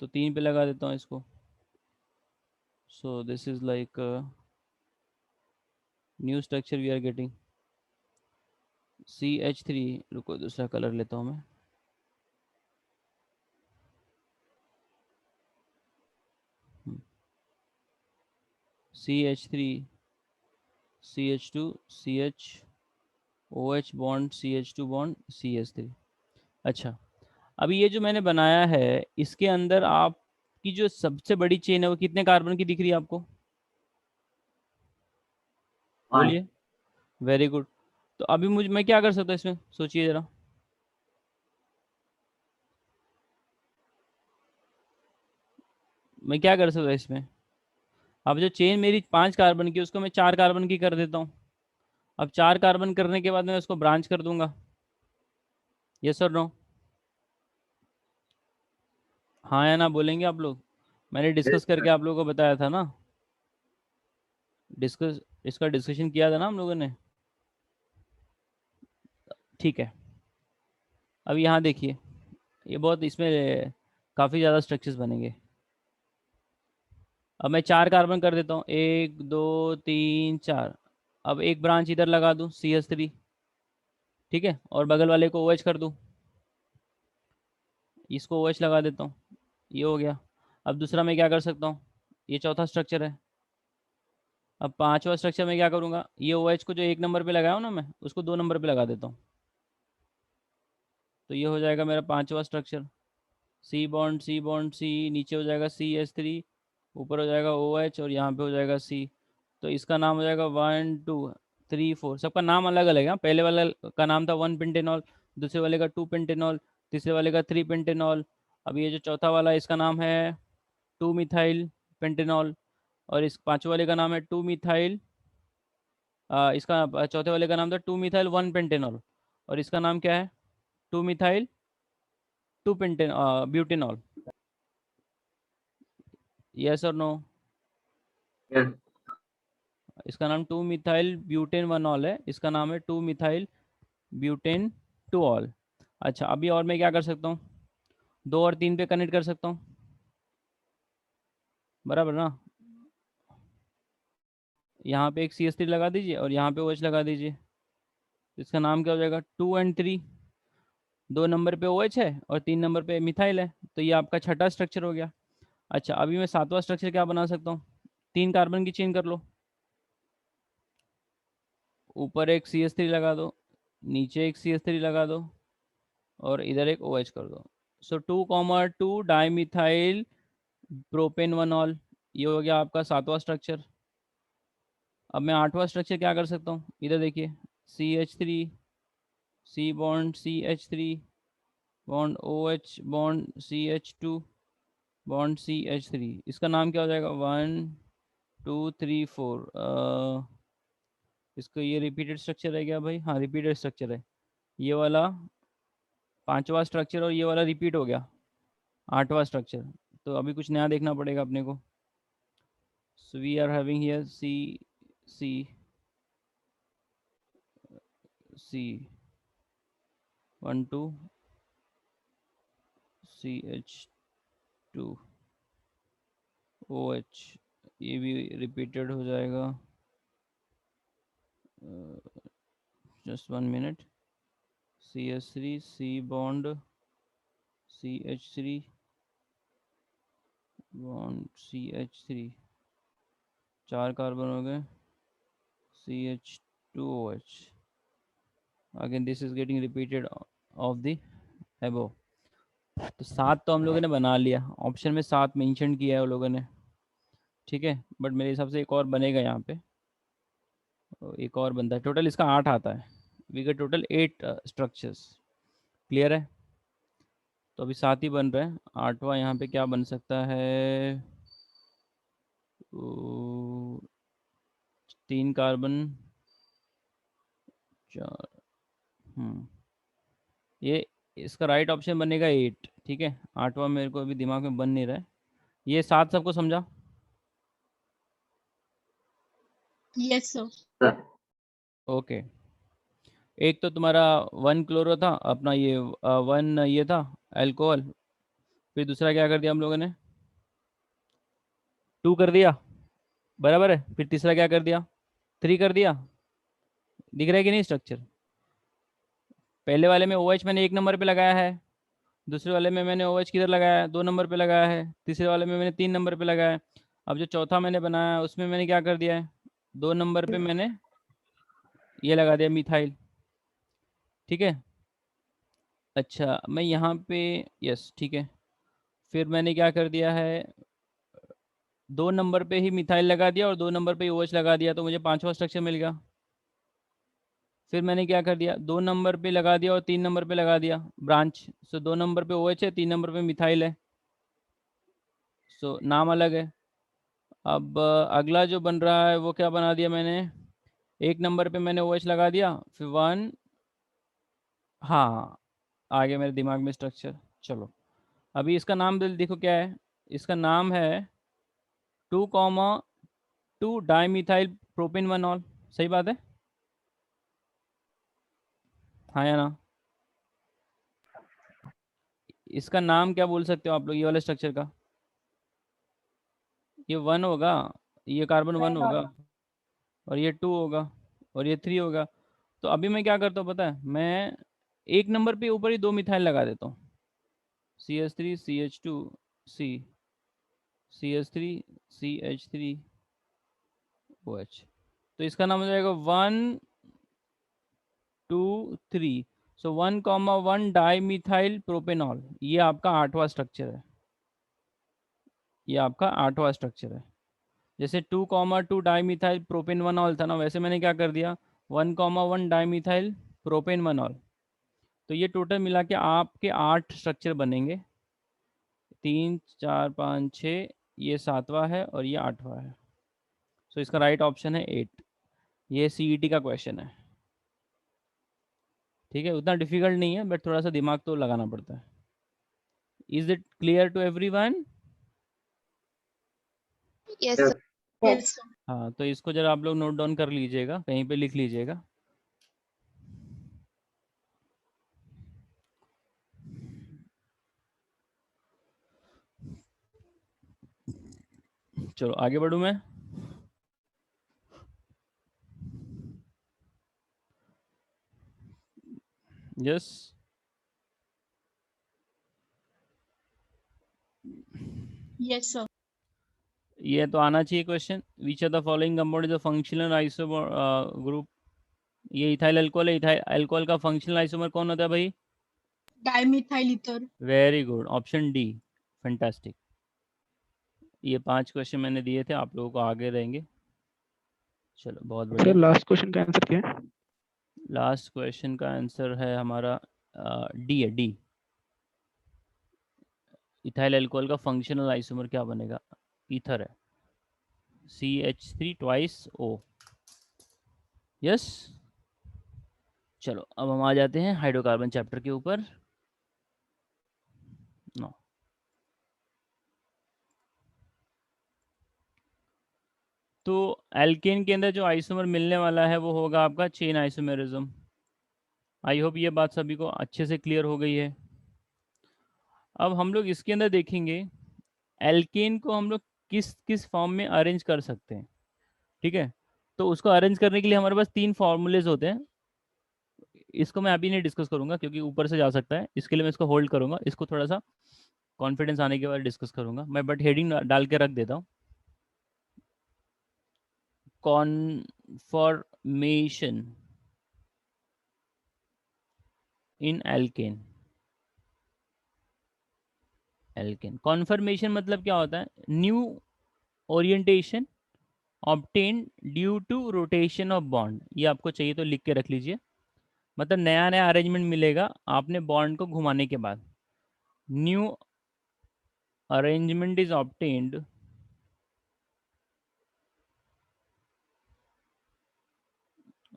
[SPEAKER 1] तो 3 पे लगा देता हूँ इसको। So this is like new structure we are getting, CH3। रुको दूसरा कलर लेता हूँ मैं, CH3 CH2 CHOH bond CH2 bond CH3। अच्छा, अभी ये जो मैंने बनाया है इसके अंदर आपकी जो सबसे बड़ी चेन है वो कितने कार्बन की दिख रही है आपको, बोलिए। Very good. तो अभी मैं क्या कर सकता हूँ इसमें, सोचिए जरा। मैं क्या कर सकता इसमें, अब जो चेन मेरी 5 कार्बन की उसको मैं 4 कार्बन की कर देता हूँ। अब 4 कार्बन करने के बाद मैं उसको ब्रांच कर दूंगा। यस और नो, हाँ या ना बोलेंगे आप लोग। मैंने डिस्कस करके आप लोगों को बताया था ना, इसका डिस्कशन किया था ना हम लोगों ने। ठीक है, अब यहाँ देखिए, ये बहुत इसमें काफ़ी ज़्यादा स्ट्रक्चर्स बनेंगे। अब मैं 4 कार्बन कर देता हूँ, 1 2 3 4। अब एक ब्रांच इधर लगा दूँ CH3, ठीक है, और बगल वाले को OH कर दूँ, इसको OH लगा देता हूँ, ये हो गया। अब दूसरा मैं क्या कर सकता हूँ, ये चौथा स्ट्रक्चर है। अब पांचवा स्ट्रक्चर में क्या करूँगा, ये OH को जो 1 नंबर पे लगाया हूँ ना मैं, उसको 2 नंबर पे लगा देता हूँ, तो ये हो जाएगा मेरा पांचवा structure. C bond C bond C, नीचे हो जाएगा CH3, ऊपर हो जाएगा OH और यहाँ पे हो जाएगा C। तो इसका नाम हो जाएगा 1 2 3 4, सबका नाम अलग अलग है। पहले वाला का नाम था 1 पेंटेनॉल, दूसरे वाले का 2 पेंटेनॉल, तीसरे वाले का 3 पेंटेनॉल। अब ये जो चौथा वाला है इसका नाम है 2 मिथाइल पेंटेनॉल, और इस पांचवे वाले का नाम है 2 मिथाइल, इसका चौथे वाले का नाम था 2 मिथाइल 1 पेंटेनॉल, और इसका नाम क्या है 2 मिथाइल 2 पेंटेन ब्यूटेनॉल। यस और नो?
[SPEAKER 2] yes,
[SPEAKER 1] इसका नाम 2 मिथाइल ब्यूटेन 1ऑल है, इसका नाम है 2 मिथाइल ब्यूटेन 2ऑल। अच्छा, अभी और मैं क्या कर सकता हूँ, 2 और 3 पे कनेक्ट कर सकता हूँ, बराबर ना। यहाँ पे एक CH3 लगा दीजिए और यहाँ पे OH लगा दीजिए, इसका नाम क्या हो जाएगा 2 एंड 3। 2 नंबर पे OH है और 3 नंबर पे मिथाइल है, तो ये आपका छठा स्ट्रक्चर हो गया। अच्छा, अभी मैं सातवां स्ट्रक्चर क्या बना सकता हूँ, 3 कार्बन की चेन कर लो, ऊपर एक CH3 लगा दो, नीचे एक CH3 लगा दो, और इधर एक OH कर दो। सो 2,2 डाईमिथाइल प्रोपेन 1ऑल, ये हो गया आपका सातवां स्ट्रक्चर। अब मैं आठवां स्ट्रक्चर क्या कर सकता हूँ, इधर देखिए, CH3 C bond CH3 bond OH bond CH2 bond CH3, इसका नाम क्या हो जाएगा 1 2 3 4। इसको ये रिपीटेड स्ट्रक्चर है क्या भाई, हाँ रिपीटेड स्ट्रक्चर है, ये वाला पांचवा स्ट्रक्चर और ये वाला रिपीट हो गया आठवां स्ट्रक्चर। तो अभी कुछ नया देखना पड़ेगा अपने को। So we are having here C C C 1 2 CH2 OH, ये भी रिपीटेड हो जाएगा, just 1 minute. CH3 C bond CH3 bond CH3, 4 carbon हो गए, CH2OH, again this is getting repeated of the above. तो 7 तो हम लोगों ने बना लिया, ऑप्शन में 7 मेंशन किया है वो लोगों ने, ठीक है, बट मेरे हिसाब से एक और बनेगा यहाँ पे, एक और बनता है, टोटल इसका 8 आता है, we get total 8 structures. Clear है? तो अभी 7 ही बन रहे हैं, 8वां यहाँ पे क्या बन सकता है, 3 कार्बन 4, ये इसका राइट ऑप्शन बनेगा 8, ठीक है। 8वां मेरे को अभी दिमाग में बन नहीं रहा है। ये 7 सबको समझा?
[SPEAKER 3] Yes, sir.
[SPEAKER 2] sir,
[SPEAKER 1] okay. एक तो तुम्हारा 1 क्लोरो था अपना, ये 1 ये था अल्कोहल, फिर दूसरा क्या कर दिया हम लोगों ने, 2 कर दिया, बराबर है, फिर तीसरा क्या कर दिया, 3 कर दिया। दिख रहा है कि नहीं स्ट्रक्चर? पहले वाले में OH मैंने 1 नंबर पे लगाया है, दूसरे वाले में मैंने OH किधर लगाया है, 2 नंबर पे लगाया है, तीसरे वाले में मैंने 3 नंबर पे लगाया है। अब जो चौथा मैंने बनाया है उसमें मैंने क्या कर दिया है, 2 नंबर पे मैंने ये लगा दिया मिथाइल, ठीक है। अच्छा, मैं यहाँ पे, यस ठीक है, फिर मैंने क्या कर दिया है, 2 नंबर पे ही मिथाइल लगा दिया और 2 नंबर पे ही OH लगा दिया, तो मुझे पांचवा स्ट्रक्चर मिल गया। फिर मैंने क्या कर दिया, 2 नंबर पे लगा दिया और 3 नंबर पे लगा दिया ब्रांच। सो 2 नंबर पे OH है, 3 नंबर पे मिथाइल है, सो नाम अलग है। अब अगला जो बन रहा है वो क्या बना दिया मैंने, 1 नंबर पे मैंने OH लगा दिया, फिर 1, हाँ आ गया मेरे दिमाग में स्ट्रक्चर। चलो अभी इसका नाम देखो क्या है, इसका नाम है 2,2 डाईमिथाइल प्रोपेन 1ऑल, सही बात है, हाँ या ना? इसका नाम क्या बोल सकते हो आप लोग, ये वाले स्ट्रक्चर का, ये 1 होगा, ये कार्बन 1 होगा, और ये 2 होगा, और ये 3 होगा। तो अभी मैं क्या करता हूँ पता है, मैं एक नंबर पे ऊपर ही 2 मिथाइल लगा देता हूँ, CH3 CH2 C, CH3 CH3 OH। तो इसका नाम हो जाएगा 1 2 3। सो 1,1 डाई मिथाइल प्रोपेनॉल, ये आपका 8वां स्ट्रक्चर है, ये आपका 8वां स्ट्रक्चर है। जैसे 2,2 डाई मिथाइल प्रोपेन वनॉल था ना, वैसे मैंने क्या कर दिया 1,1 डाई मिथाइल प्रोपेन वनॉल। तो ये टोटल मिला के आपके 8 स्ट्रक्चर बनेंगे, 3 4 5 6, ये 7वां है और ये 8वां है। सो इसका राइट ऑप्शन है 8। ये CET का क्वेश्चन है, ठीक है, उतना डिफिकल्ट नहीं है, बट थोड़ा सा दिमाग तो लगाना पड़ता है। Is it clear to everyone?
[SPEAKER 3] Yes,
[SPEAKER 2] Yes.
[SPEAKER 3] sir. Yes, sir.
[SPEAKER 1] हाँ, तो इसको जरा आप लोग नोट डाउन कर लीजिएगा, कहीं पे लिख लीजिएगा। चलो आगे बढ़ूँ मैं। Yes,
[SPEAKER 3] Yes, sir.
[SPEAKER 1] ये तो आना चाहिए question. Which are the following compound is a functional isomer group? ये इथाइल अल्कोहल है। इथाइल अल्कोहल का फंक्शनल आइसोमर कौन होता है भाई?
[SPEAKER 3] Dimethyl ether.
[SPEAKER 1] Very good, option D, fantastic. ये 5 क्वेश्चन मैंने दिए थे, आप लोगों को आगे रहेंगे। चलो बहुत
[SPEAKER 5] सर
[SPEAKER 1] बढ़िया।
[SPEAKER 5] लास्ट क्वेश्चन का आंसर क्या है?
[SPEAKER 1] लास्ट क्वेश्चन का आंसर है हमारा डी है, डी। इथाइल अल्कोहल का फंक्शनल आइसोमर क्या बनेगा? ईथर है, CH3 ट्वाइस O। यस, चलो अब हम आ जाते हैं हाइड्रोकार्बन चैप्टर के ऊपर। नो, तो एल्केन के अंदर जो आइसोमर मिलने वाला है वो होगा आपका चेन आइसोमेरिज्म। आई होप ये बात सभी को अच्छे से क्लियर हो गई है। अब हम लोग इसके अंदर देखेंगे एल्केन को हम लोग किस किस फॉर्म में अरेंज कर सकते हैं, ठीक है। तो उसको अरेंज करने के लिए हमारे पास 3 फॉर्मूलेज होते हैं। इसको मैं अभी नहीं डिस्कस करूंगा क्योंकि ऊपर से जा सकता है, इसके लिए मैं इसको होल्ड करूंगा, इसको थोड़ा सा कॉन्फिडेंस आने के बाद डिस्कस करूंगा मैं, बट हेडिंग डाल के रख देता हूँ, conformation in alkane. Alkane conformation मतलब क्या होता है? New orientation obtain due to rotation of bond. ये आपको चाहिए तो लिख के रख लीजिए, मतलब नया नया अरेंजमेंट मिलेगा आपने बॉन्ड को घुमाने के बाद। New arrangement is obtained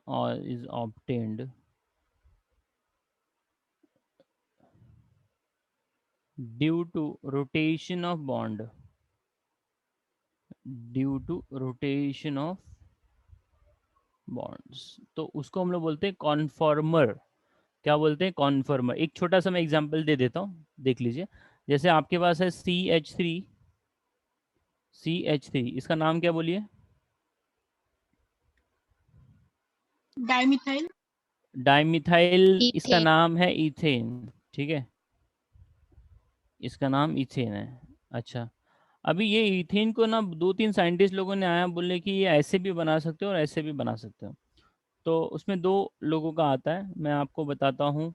[SPEAKER 1] or is obtained due to rotation of bond, due to rotation of bonds। तो उसको हम लोग बोलते हैं कॉन्फॉर्मर। क्या बोलते हैं? कॉन्फॉर्मर। एक छोटा सा मैं एग्जांपल दे देता हूँ, देख लीजिए। जैसे आपके पास है CH3, इसका नाम क्या बोलिए?
[SPEAKER 3] Dimethyl.
[SPEAKER 1] डाइमिथाइल, इसका
[SPEAKER 3] Ethane.
[SPEAKER 1] नाम है इथेन, ठीक है, इसका नाम इथेन है। अच्छा, अभी ये इथेन को ना 2-3 साइंटिस्ट लोगों ने आया बोले कि ये ऐसे भी बना सकते हो और ऐसे भी बना सकते हो। तो उसमें 2 लोगों का आता है, मैं आपको बताता हूँ,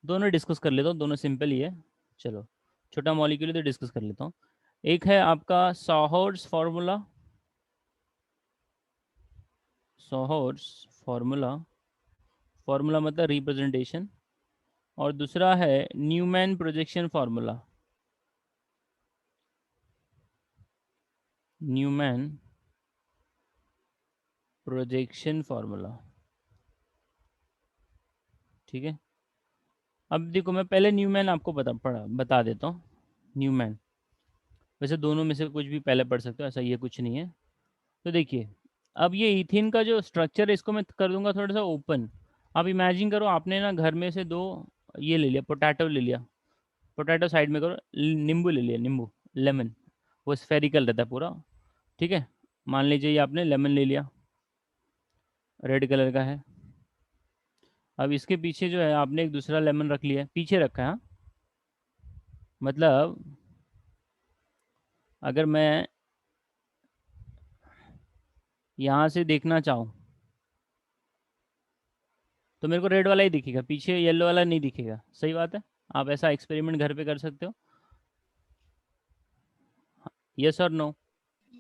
[SPEAKER 1] दोनों डिस्कस कर लेता हूँ, दोनों सिंपल ही है। चलो छोटा मॉलिक्यूल तो डिस्कस कर लेता हूँ। एक है आपका sawhorse formula, sawhorse formula, formula मतलब रिप्रेजेंटेशन, और दूसरा है Newman projection formula, Newman projection formula, ठीक है। अब देखो मैं पहले न्यूमैन आपको बता देता हूँ। न्यूमैन, वैसे दोनों में से कुछ भी पहले पढ़ सकते हो, ऐसा ये कुछ नहीं है। तो देखिए, अब ये इथिन का जो स्ट्रक्चर है इसको मैं कर दूंगा थोड़ा सा ओपन। आप इमेजिन करो आपने ना घर में से 2 ये ले लिया, पोटैटो ले लिया, पोटैटो साइड में करो, नींबू ले लिया, नींबू, लेमन, वो स्फेरिकल रहता है पूरा, ठीक है, मान लीजिए ये आपने लेमन ले लिया, रेड कलर का है। अब इसके पीछे जो है आपने एक दूसरा लेमन रख लिया है, पीछे रखा है। हाँ? मतलब अगर मैं यहाँ से देखना चाहूँ तो मेरे को रेड वाला ही दिखेगा, पीछे येलो वाला नहीं दिखेगा। सही बात है, आप ऐसा एक्सपेरिमेंट घर पे कर सकते हो। यस और नो?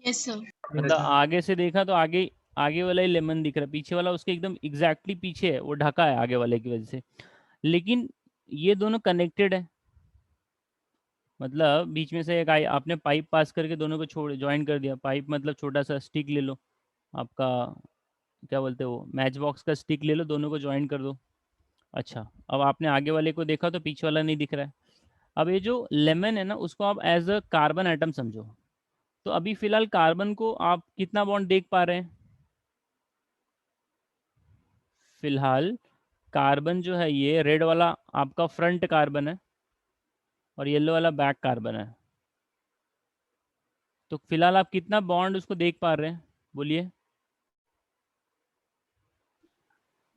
[SPEAKER 3] Yes, sir.
[SPEAKER 1] मतलब आगे से देखा तो आगे आगे वाला ही लेमन दिख रहा है, पीछे वाला उसके एकदम एग्जैक्टली पीछे है, वो ढका है आगे वाले की वजह से। लेकिन ये दोनों कनेक्टेड है, मतलब बीच में से एक आपने पाइप पास करके दोनों को छोड़ ज्वाइन कर दिया। पाइप मतलब छोटा सा स्टिक ले लो, आपका क्या बोलते हो, मैच बॉक्स का स्टिक ले लो, दोनों को ज्वाइन कर दो। अच्छा, अब आपने आगे वाले को देखा तो पीछे वाला नहीं दिख रहा है। अब ये जो लेमन है ना, उसको आप एज अ कार्बन एटम समझो। तो अभी फिलहाल कार्बन को आप कितना बॉन्ड देख पा रहे हैं? फिलहाल कार्बन जो है, ये रेड वाला आपका फ्रंट कार्बन है और येलो वाला बैक कार्बन है। तो फिलहाल आप कितना बॉन्ड उसको देख पा रहे हैं, बोलिए?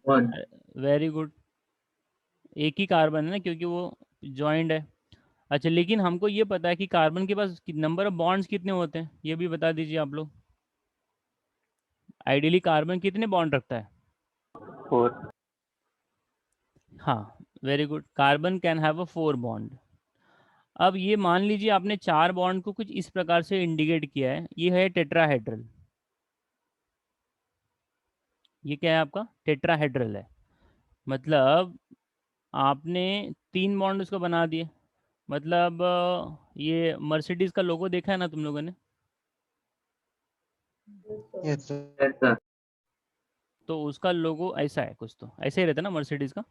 [SPEAKER 2] 1.
[SPEAKER 1] वेरी गुड, एक ही कार्बन है ना, क्योंकि वो जॉइंट है। अच्छा, लेकिन हमको ये पता है कि कार्बन के पास नंबर ऑफ बॉन्ड्स कितने होते हैं, ये भी बता दीजिए आप लोग। आइडियली कार्बन कितने बॉन्ड रखता है?
[SPEAKER 2] 4.
[SPEAKER 1] हाँ, very good, carbon can have a 4 bond. अब ये मान लीजिए आपने 4 बॉन्ड को कुछ इस प्रकार से इंडिकेट किया है, ये है टेट्राहेड्रल। ये क्या है आपका? टेट्राहेड्रल है। मतलब आपने 3 बॉन्ड उसको बना दिए। मतलब ये मर्सिडीज का लोगो देखा है ना तुम लोगों ने?
[SPEAKER 4] Yes sir.
[SPEAKER 2] Yes, sir.
[SPEAKER 1] तो उसका लोगो ऐसा है कुछ, तो ऐसे ही रहता है ना मर्सिडीज का?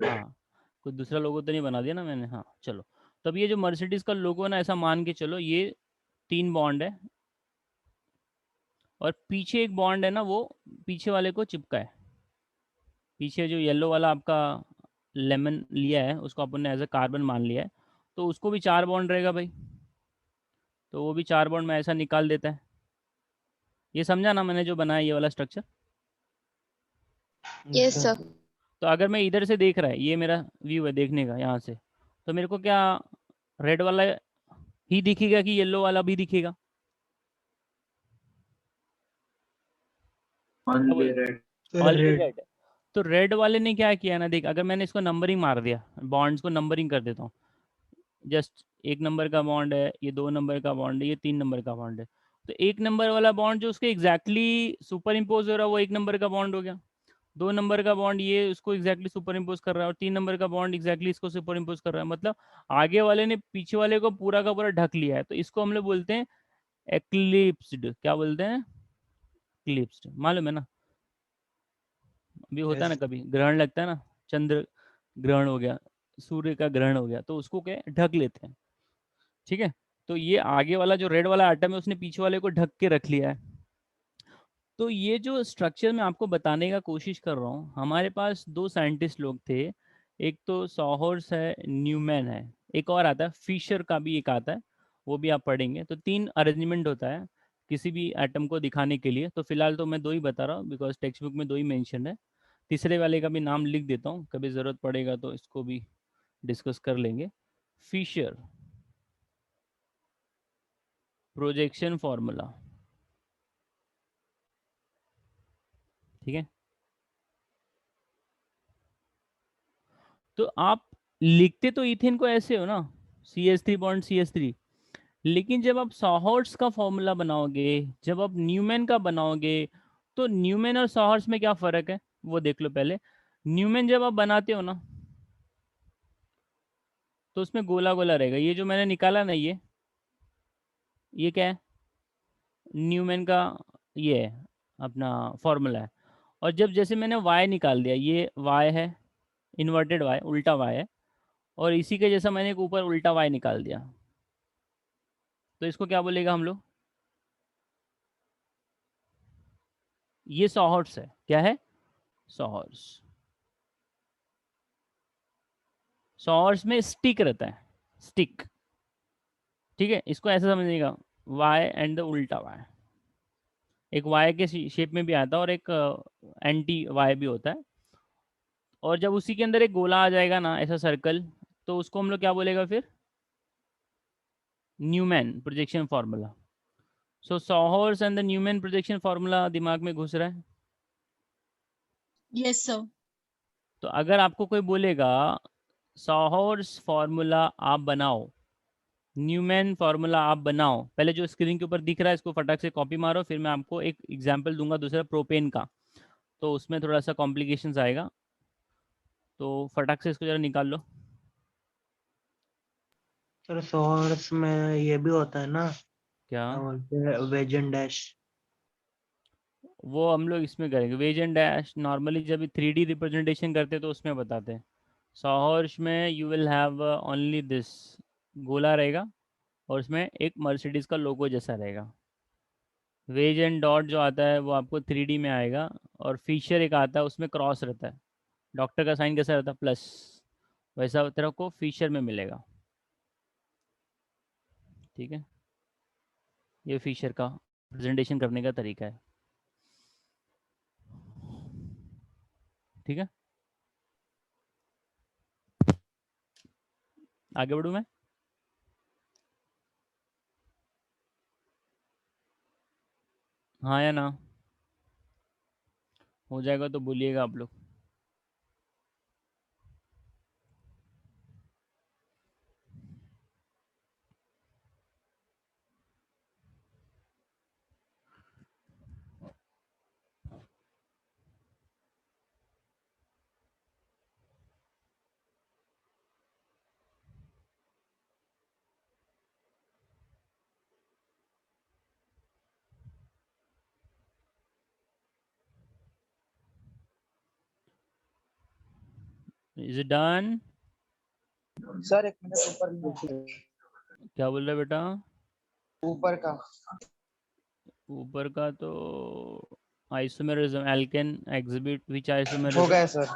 [SPEAKER 1] हाँ, कुछ दूसरा लोगो तो नहीं बना दिया ना मैंने? हाँ चलो, तब ये जो मर्सिडीज का लोगो है ना, ऐसा मान के चलो ये 3 बॉन्ड है, और पीछे एक बॉन्ड है ना, वो पीछे वाले को चिपका है। पीछे जो येलो वाला आपका लेमन लिया है, उसको अपन ने एज अ कार्बन मान लिया है, तो उसको भी 4 बॉन्ड रहेगा भाई। तो वो भी 4 बॉन्ड में ऐसा निकाल देता है। ये समझा ना मैंने जो बनाया ये वाला स्ट्रक्चर?
[SPEAKER 3] Yes, sir.
[SPEAKER 1] तो अगर मैं इधर से देख रहा है, ये मेरा व्यू है देखने का यहाँ से, तो मेरे को क्या रेड वाला ही दिखेगा कि येलो वाला भी दिखेगा?
[SPEAKER 2] Only red.
[SPEAKER 1] Only red. तो रेड वाले ने क्या किया ना, देख, अगर मैंने इसको नंबरिंग मार दिया, बॉन्ड्स को नंबरिंग कर देता हूँ, जस्ट 1 नंबर का बॉन्ड है, ये 2 नंबर का बॉन्ड है, ये 3 नंबर का बॉन्ड है, तो 1 नंबर वाला बॉन्ड जो उसके एग्जैक्टली सुपर इम्पोज हो रहा है, वो 1 नंबर का बॉन्ड हो गया। 2 नंबर का बॉन्ड ये उसको एग्जैक्टली सुपर इम्पोज कर रहा है, और 3 नंबर का बॉन्ड एग्जैक्टली इसको सुपर इम्पोज कर रहा है। मतलब आगे वाले ने पीछे वाले को पूरा का पूरा ढक लिया है। तो इसको हम लोग बोलते हैं एक्लिप्स्ड। क्या बोलते हैं? एक्लिप्स्ड, मालूम है ना? अभी होता है ना,
[SPEAKER 4] यस
[SPEAKER 1] कभी ग्रहण लगता है ना, चंद्र ग्रहण हो गया, सूर्य का ग्रहण हो गया, तो उसको क्या है, ढक लेते हैं। ठीक है, तो ये आगे वाला जो रेड वाला आइटम है, उसने पीछे वाले को ढक के रख लिया है। तो ये जो स्ट्रक्चर मैं आपको बताने का कोशिश कर रहा हूँ, हमारे पास 2 साइंटिस्ट लोग थे, एक तो सॉहर्स है, न्यूमैन है, एक और आता है फिशर का भी एक आता है, वो भी आप पढ़ेंगे। तो 3 अरेंजमेंट होता है किसी भी एटम को दिखाने के लिए। तो फिलहाल तो मैं 2 ही बता रहा हूँ, बिकॉज टेक्स्ट बुक में 2 ही मेंशन है। तीसरे वाले का भी नाम लिख देता हूँ, कभी ज़रूरत पड़ेगा तो इसको भी डिस्कस कर लेंगे। फिशर प्रोजेक्शन फॉर्मूला, ठीक है? तो आप लिखते तो इथेन को ऐसे हो ना, CH3 बॉन्ड CH3, लेकिन जब आप सॉहर्ट्स का फॉर्मूला बनाओगे, जब आप न्यूमैन का बनाओगे, तो न्यूमैन और सॉहर्ट्स में क्या फ़र्क है वो देख लो पहले। न्यूमैन जब आप बनाते हो ना, तो उसमें गोला गोला रहेगा। ये जो मैंने निकाला ना, ये क्या है? न्यूमैन का ये है, अपना फॉर्मूला है। और जब जैसे मैंने y निकाल दिया, ये y है, इन्वर्टेड y, उल्टा y है, और इसी के जैसा मैंने एक ऊपर उल्टा y निकाल दिया, तो इसको क्या बोलेगा हम लोग? ये सॉहर्ट्स है। क्या है? सॉहर्ट्स। सॉहर्ट्स में स्टिक रहता है, स्टिक। ठीक है, इसको ऐसा समझिएगा, वाई एंड द उल्टा वाई, एक वाई के शेप में भी आता है और एक एंटी वाई भी होता है। और जब उसी के अंदर एक गोला आ जाएगा ना, ऐसा सर्कल, तो उसको हम लोग क्या बोलेगा फिर, Newman projection formula. So sawhorse and the Newman projection formula दिमाग में घुस रहा है।
[SPEAKER 3] Yes, sir.
[SPEAKER 1] तो अगर आपको कोई बोलेगा सॉहर्स फार्मूला आप बनाओ, न्यूमैन फार्मूला आप बनाओ, पहले जो स्क्रीन के ऊपर दिख रहा है इसको फटाक से कॉपी मारो, फिर मैं आपको एक एग्जांपल दूंगा दूसरा प्रोपेन का, तो उसमें थोड़ा सा कॉम्प्लिकेशंस आएगा, तो फटाक से इसको जरा निकाल लो।
[SPEAKER 4] सर सोर्स में ये भी होता है ना,
[SPEAKER 1] क्या?
[SPEAKER 4] क्या बोलते हैं, वेज एंड डैश।
[SPEAKER 1] वो हम लोग इसमें करेंगे, वेज एंड डैश नॉर्मली जब 3D रिप्रेजेंटेशन करते हैं तो उसमें बताते हैं। सॉहर्स में you will have only this, गोला रहेगा और उसमें एक मर्सिडीज़ का लोगो जैसा रहेगा। वेज एंड डॉट जो आता है वो आपको 3D में आएगा, और फिशर एक आता है उसमें क्रॉस रहता है, डॉक्टर का साइन कैसा रहता है प्लस, वैसा तेरे को फिशर में मिलेगा। ठीक है, ये फिशर का प्रेजेंटेशन करने का तरीका है। ठीक है, आगे बढ़ूँ मैं? हाँ या ना? हो जाएगा तो बोलिएगा आप लोग। Is it done?
[SPEAKER 5] Sir 1 minute ऊपर
[SPEAKER 1] क्या बोल रहे बेटा?
[SPEAKER 5] ऊपर का
[SPEAKER 1] ऊपर का तो आइसोमेरिज्म, एल्केन एग्जिबिट विच
[SPEAKER 5] हो
[SPEAKER 1] आइसोमेरिज्म?
[SPEAKER 5] गया सर।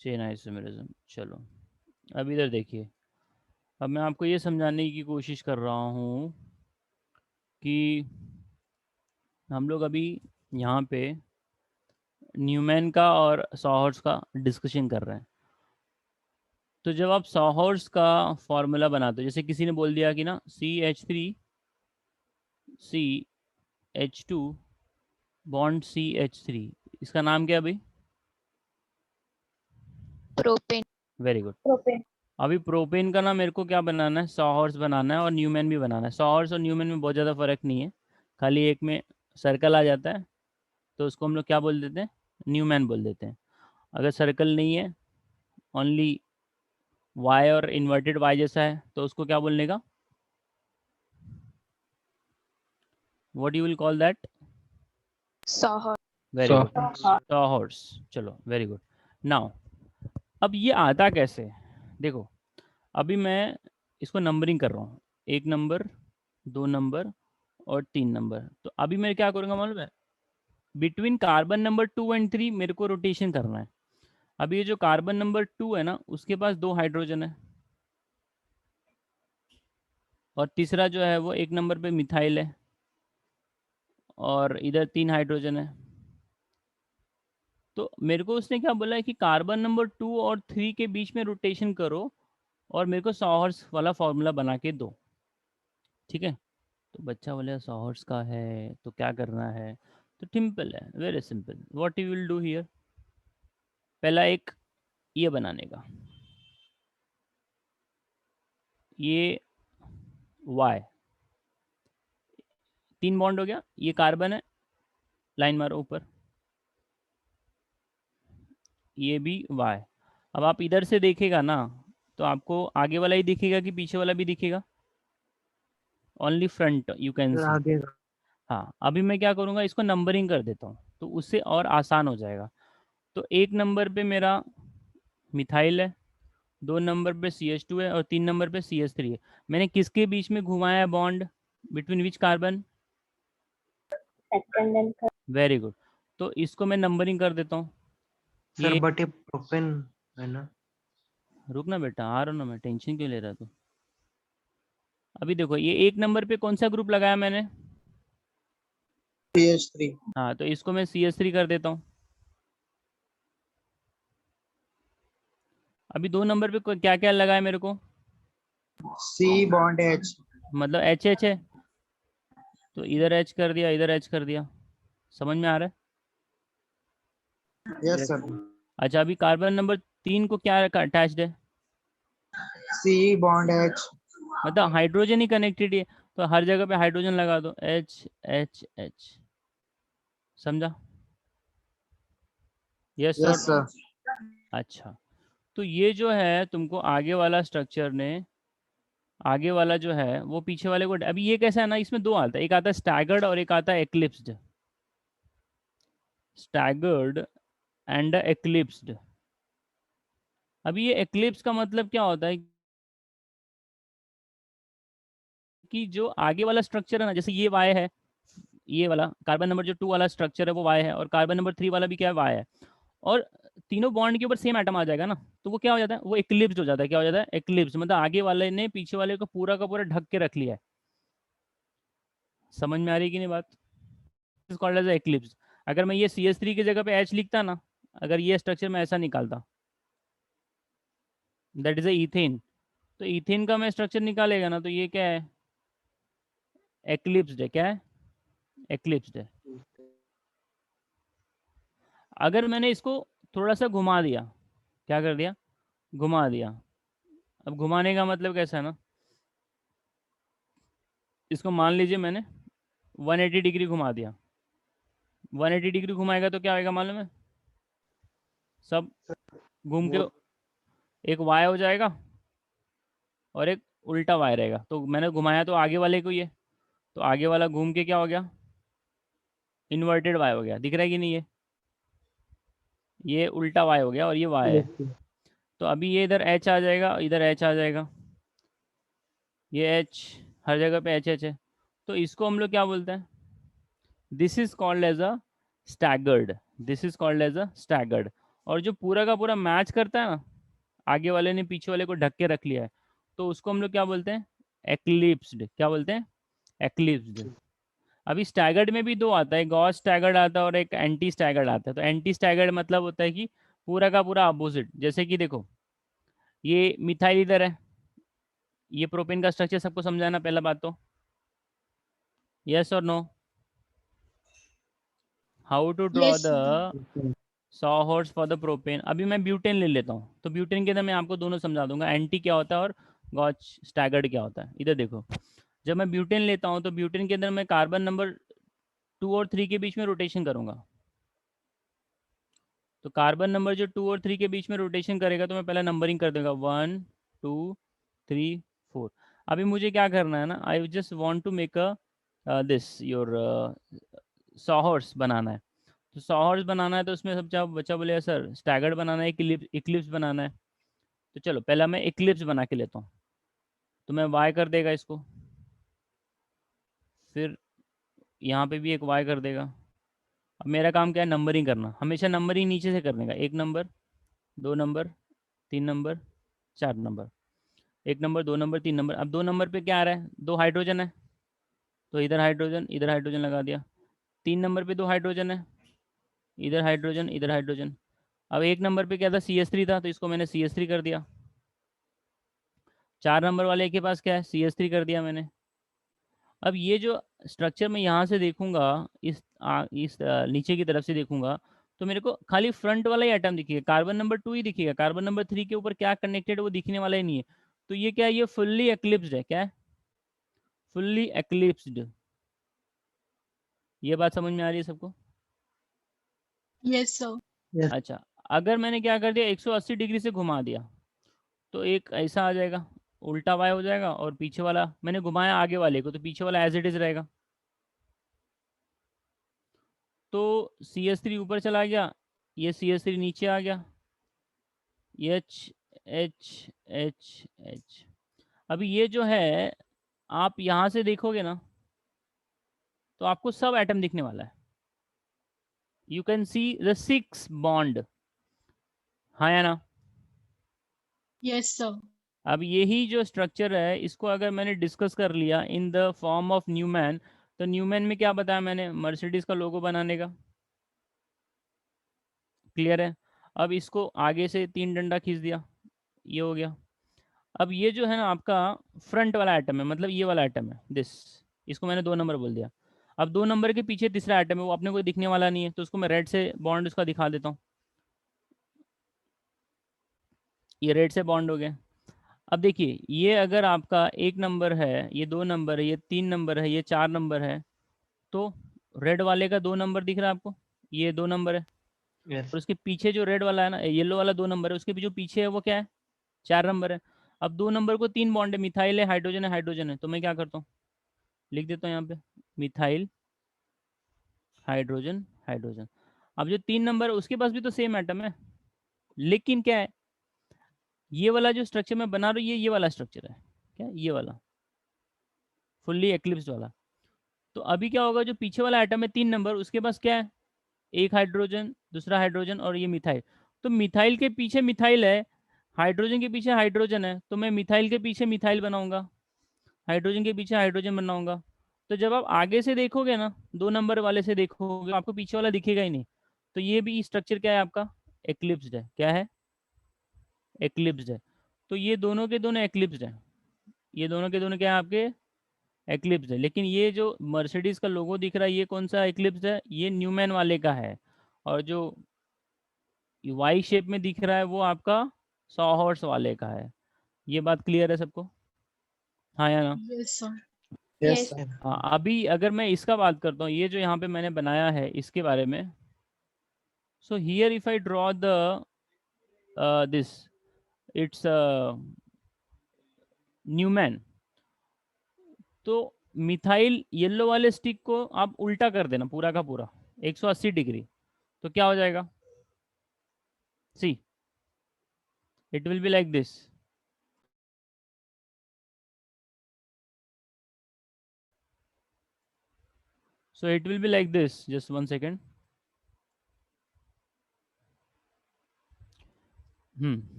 [SPEAKER 1] Chain isomerism. चलो अब इधर देखिए, अब मैं आपको ये समझाने की कोशिश कर रहा हूँ कि हम लोग अभी यहाँ पे न्यूमैन का और सॉहर्स का डिस्कशन कर रहे हैं। तो जब आप सॉहर्स का फॉर्मूला बनाते हो, जैसे किसी ने बोल दिया कि ना CH3 CH2 बॉन्ड CH3, इसका नाम क्या है भाई?
[SPEAKER 6] प्रोपेन।
[SPEAKER 1] Very good.
[SPEAKER 6] प्रोपेन।
[SPEAKER 1] अभी प्रोपेन का ना मेरे को क्या बनाना है, सॉहर्स बनाना है और न्यूमैन भी बनाना है। सॉहर्स और न्यूमैन में बहुत ज़्यादा फर्क नहीं है, खाली एक में सर्कल आ जाता है तो उसको हम लोग क्या बोल देते हैं, न्यूमैन बोल देते हैं। अगर सर्कल नहीं है, ओनली वाई और इन्वर्टेड वाई जैसा है, तो उसको क्या बोलने का, what you will call that?
[SPEAKER 6] Sawhorse.
[SPEAKER 1] Very good, sawhorses. चलो वेरी गुड। नाउ अब ये आता कैसे, देखो अभी मैं इसको नंबरिंग कर रहा हूँ, 1 नंबर, 2 नंबर और 3 नंबर। तो अभी मैं क्या करूँगा मालूम है, बिटवीन कार्बन नंबर 2 एंड 3 मेरे को रोटेशन करना है। अभी ये जो कार्बन नंबर 2 है ना, उसके पास 2 हाइड्रोजन है, और तीसरा जो है वो 1 नंबर पे मिथाइल है, और इधर 3 हाइड्रोजन है। तो मेरे को उसने क्या बोला है कि कार्बन नंबर 2 और 3 के बीच में रोटेशन करो और मेरे को सॉहर्स वाला फॉर्मूला बना के दो। ठीक है, तो बच्चा बोले सॉहर्स का है तो क्या करना है, तो सिंपल है, very simple. What you will do here, पहला एक ये बनाने का, ये वाई, 3 बॉन्ड हो गया, ये कार्बन है, लाइन मारो ऊपर, ये भी वाई। अब आप इधर से देखेगा ना, तो आपको आगे वाला ही दिखेगा कि पीछे वाला भी दिखेगा? Only front you can
[SPEAKER 4] sir
[SPEAKER 1] see.
[SPEAKER 4] आगे
[SPEAKER 1] हाँ, अभी मैं क्या करूँगा, इसको नंबरिंग कर देता हूँ तो उससे और आसान हो जाएगा। तो 1 नंबर पे मेरा मिथाइल है, 2 नंबर पे CH2 है और 3 नंबर पे CH3 है। मैंने किसके बीच में घुमाया bond, between which carbon? Very good. तो इसको मैं नंबरिंग कर देता हूँ।
[SPEAKER 4] सर,
[SPEAKER 1] ये
[SPEAKER 4] बट ये प्रोपेन है ना?
[SPEAKER 1] रुक ना बेटा, आ रहा हूँ ना मैं, टेंशन क्यों ले रहा तू? अभी देखो ये 1 नंबर पे कौन सा ग्रुप लगाया मैंने?
[SPEAKER 5] CH3
[SPEAKER 1] हाँ, तो इसको मैं CH3 कर देता हूँ। अभी 2 नंबर पे क्या क्या लगाया मेरे को?
[SPEAKER 5] C bond H
[SPEAKER 1] मतलब HH है, तो इधर H कर दिया, इधर H कर दिया। समझ में आ रहा है?
[SPEAKER 5] yes sir
[SPEAKER 1] अच्छा, अभी कार्बन नंबर 3 को क्या अटैच्ड है?
[SPEAKER 5] C bond H
[SPEAKER 1] मतलब हाइड्रोजन ही कनेक्टेड है, तो हर जगह पे हाइड्रोजन लगा दो, H H H। समझा? Yes
[SPEAKER 5] yes
[SPEAKER 1] sir.
[SPEAKER 5] sir
[SPEAKER 1] अच्छा, तो ये जो है तुमको आगे वाला स्ट्रक्चर ने, आगे वाला जो है वो पीछे वाले को, अभी ये कैसा है ना, इसमें दो आता है, एक आता है स्टैगर्ड और एक आता है एक्लिप्स्ड। Staggered and एक्लिप्स्ड। अभी ये एक्लिप्स का मतलब क्या होता है कि जो आगे वाला स्ट्रक्चर है ना, जैसे ये वाई है, ये वाला कार्बन नंबर जो 2 वाला स्ट्रक्चर है वो वाई है, और कार्बन नंबर 3 वाला भी क्या है, वाई है, और तीनों बॉन्ड के ऊपर सेम एटम आ जाएगा ना, तो वो क्या हो जाता है, वो एक्लिप्स हो जाता है। क्या हो जाता है? एक्लिप्स। मतलब आगे वाले ने पीछे वाले को पूरा का पूरा ढक के रख लिया है। समझ में आ रही है कि नहीं बात? Is called as eclipse. अगर मैं ये CH3 की जगह पे H लिखता ना, अगर ये स्ट्रक्चर मैं ऐसा निकालता, दैट इज ए इथेन, तो इथेन का मैं स्ट्रक्चर निकालेगा ना, तो ये क्या है? एक्लिप्स्ड है। क्या है? एक्लिप्स्ड है। अगर मैंने इसको थोड़ा सा घुमा दिया, क्या कर दिया? घुमा दिया। अब घुमाने का मतलब कैसा है ना, इसको मान लीजिए मैंने 180 डिग्री घुमा दिया। 180 डिग्री घुमाएगा तो क्या होगा मालूम है? सब घूम के एक वाई हो जाएगा और एक उल्टा वाई रहेगा। तो मैंने घुमाया तो आगे वाले को, ये तो आगे वाला घूम के क्या हो गया? इन्वर्टेड वाई हो गया। दिख रहा है कि नहीं? ये उल्टा वाई हो गया और ये वाई है। तो अभी ये इधर H आ जाएगा, इधर H आ जाएगा, ये H, हर जगह पे H H है। तो इसको हम लोग क्या बोलते हैं? This is called as a staggered. This is called as a staggered. और जो पूरा का पूरा मैच करता है ना, आगे वाले ने पीछे वाले को ढक के रख लिया है, तो उसको हम लोग क्या बोलते हैं? एक्लिप्स्ड। क्या बोलते हैं? एक्लिप्स्ड। अभी स्टैगर्ड में भी दो आता है, गॉस स्टैगर्ड आता है और एक एंटी स्टैगर्ड आता है। तो एंटी स्टैगर्ड मतलब होता है कि पूरा का पूरा अपोजिट। जैसे कि देखो, ये मिथाइल इधर है, ये प्रोपेन का स्ट्रक्चर सबको समझाना पहला बात तो, यस और no? How to draw
[SPEAKER 3] Yes,
[SPEAKER 1] the
[SPEAKER 3] sir.
[SPEAKER 1] Sawhorse for the propane. अभी मैं ब्यूटेन ले लेता हूँ, तो ब्यूटेन के अंदर मैं आपको दोनों समझा दूंगा, एंटी क्या होता है और गॉच स्टैगर्ड क्या होता है। इधर देखो, जब मैं ब्यूटेन लेता हूँ तो ब्यूटेन के अंदर मैं कार्बन नंबर 2 और 3 के बीच में रोटेशन करूंगा। तो कार्बन नंबर जो 2 और 3 के बीच में रोटेशन करेगा, तो मैं पहला नंबरिंग कर दूंगा 1 2 3 4। अभी मुझे क्या करना है ना, I just want to make a this your sawhorse बनाना है। तो सॉहॉर्स बनाना है, तो उसमें सब बच्चा बोलेगा सर स्टैगर्ड बनाना है, इक्लिप्स बनाना है। तो चलो पहला मैं इक्लिप्स बना के लेता हूँ। तो मैं वाई कर देगा इसको, फिर यहाँ पे भी एक वाई कर देगा। अब मेरा काम क्या है? नंबरिंग करना। हमेशा नंबरिंग नीचे से करने का, 1 number 2 number 3 number 4 number, 1 number 2 number 3 number. अब 2 नंबर पे क्या आ रहा है? 2 हाइड्रोजन है, तो इधर हाइड्रोजन लगा दिया। 3 नंबर पे 2 हाइड्रोजन है, इधर हाइड्रोजन इधर हाइड्रोजन। अब 1 नंबर पे क्या था? CH3 था, तो इसको मैंने CH3 कर दिया। 4 नंबर वाले के पास क्या है? CH3 कर दिया मैंने। अब ये जो स्ट्रक्चर मैं यहाँ से देखूंगा, नीचे की तरफ से देखूंगा, तो मेरे को खाली फ्रंट वाला ही आइटम दिखेगा, कार्बन नंबर 2 ही दिखेगा। कार्बन नंबर 3 के ऊपर क्या कनेक्टेड है वो दिखने वाला ही नहीं है। तो ये क्या है? ये फुल्ली एक्लिप्स्ड है। क्या है? फुल्ली एक्लिप्स्ड। ये बात समझ में आ रही है सबको?
[SPEAKER 3] Yes, sir.
[SPEAKER 1] अच्छा, अगर मैंने क्या कर दिया, 180 डिग्री से घुमा दिया, तो एक ऐसा आ जाएगा, उल्टा वाई हो जाएगा, और पीछे वाला मैंने घुमाया आगे वाले को, तो पीछे वाला एज इट इज रहेगा। तो CH3 ऊपर चला गया, ये CH3 नीचे आ गया, H H H H। अभी ये जो है, आप यहाँ से देखोगे ना, तो आपको सब एटम दिखने वाला है। You can see the 6 bond, हाँ या ना?
[SPEAKER 3] Yes, sir.
[SPEAKER 1] अब यही जो स्ट्रक्चर है इसको अगर मैंने डिस्कस कर लिया in the form of Newman, तो न्यूमैन में क्या बताया मैंने, मर्सिडीज का लोगो बनाने का। क्लियर है? अब इसको आगे से 3 डंडा खींच दिया, ये हो गया। अब ये जो है ना आपका फ्रंट वाला आइटम है, मतलब ये वाला आइटम है दिस, इसको मैंने 2 नंबर बोल दिया। अब 2 नंबर के पीछे तीसरा आइटम है, वो अपने को दिखने वाला नहीं है, तो उसको मैं रेड से बॉन्ड उसका दिखा देता हूँ। ये रेड से बॉन्ड हो गया। अब देखिए ये अगर आपका 1 नंबर है, ये 2 नंबर है, ये 3 नंबर है, ये 4 नंबर है, तो रेड वाले का 2 नंबर दिख रहा है आपको, ये 2 नंबर है।
[SPEAKER 4] यस
[SPEAKER 1] और उसके पीछे जो रेड वाला है ना, येलो वाला 2 नंबर है, उसके जो पीछे है वो क्या है, 4 नंबर है। अब 2 नंबर को 3 बॉन्ड है, मिथाइल है, हाइड्रोजन है, हाइड्रोजन है, तो मैं क्या करता हूँ, लिख देता हूँ यहाँ पे मिथाइल हाइड्रोजन हाइड्रोजन। अब जो 3 नंबर है उसके पास भी तो सेम एटम है, लेकिन क्या है, ये वाला जो स्ट्रक्चर मैं बना रहा हूँ ये वाला स्ट्रक्चर है, क्या ये वाला फुल्ली एक्लिप्स वाला। तो अभी क्या होगा, जो पीछे वाला आइटम है 3 नंबर, उसके पास क्या है, एक हाइड्रोजन, दूसरा हाइड्रोजन और ये मिथाइल। तो मिथाइल के पीछे मिथाइल है, हाइड्रोजन के पीछे हाइड्रोजन है, तो मैं मिथाइल के पीछे मिथाइल बनाऊंगा, हाइड्रोजन के पीछे हाइड्रोजन बनाऊंगा। तो जब आप आगे से देखोगे ना, 2 नंबर वाले से देखोगे, आपको पीछे वाला दिखेगा ही नहीं। तो ये भी स्ट्रक्चर क्या है आपका, एक्लिप्स्ड है। क्या है, एक्लिप्स्ड है। तो ये दोनों के दोनों एक्लिप्स्ड है, ये दोनों के दोनों क्या है आपके, एक्लिप्स है। लेकिन ये जो मर्सिडीज का लोगो दिख रहा है ये कौन सा एक्लिप्स है, ये न्यूमैन वाले का है। और जो वाई शेप में दिख रहा है वो आपका सॉहॉर्स वाले का है। ये बात क्लियर है सबको, हाँ या ना?
[SPEAKER 3] Yes, sir.
[SPEAKER 5] Yes,
[SPEAKER 6] Yes.
[SPEAKER 5] sir.
[SPEAKER 1] हाँ, अभी अगर मैं इसका बात करता हूँ, ये जो यहाँ पे मैंने बनाया है इसके बारे में, so here if I draw the this, it's Newman. तो मिथाइल येलो वाले स्टिक को आप उल्टा कर देना पूरा का पूरा 180 डिग्री, तो क्या हो जाएगा, सी it will be like this. So it will be like this, just 1 second.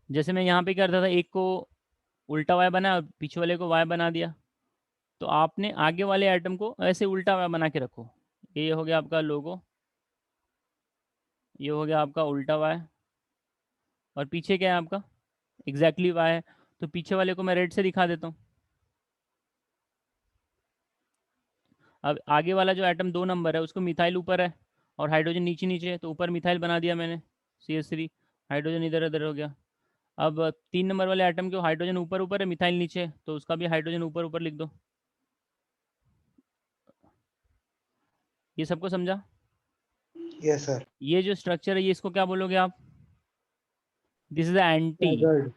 [SPEAKER 1] जैसे मैं यहाँ पे करता था, एक को उल्टा वाई बनाया और पीछे वाले को वाई बना दिया, तो आपने आगे वाले आइटम को ऐसे उल्टा वाई बना के रखो। ये हो गया आपका लोगो, ये हो गया आपका उल्टा वाई, और पीछे क्या है आपका एग्जैक्टली वाई है। तो पीछे वाले को मैं रेड से दिखा देता हूँ। अब आगे वाला जो आइटम 2 नंबर है उसको मिथाइल ऊपर है और हाइड्रोजन नीचे नीचे है, तो ऊपर मिथाइल बना दिया मैंने, CH3, हाइड्रोजन इधर उधर हो गया। अब 3 नंबर वाले आइटम के हाइड्रोजन ऊपर ऊपर है, मिथाइल नीचे, तो उसका भी हाइड्रोजन ऊपर ऊपर लिख दो। ये सबको समझा?
[SPEAKER 5] Yes, sir.
[SPEAKER 1] ये जो स्ट्रक्चर है ये इसको क्या बोलोगे आप, दिस इज एंटी।
[SPEAKER 5] Staggered.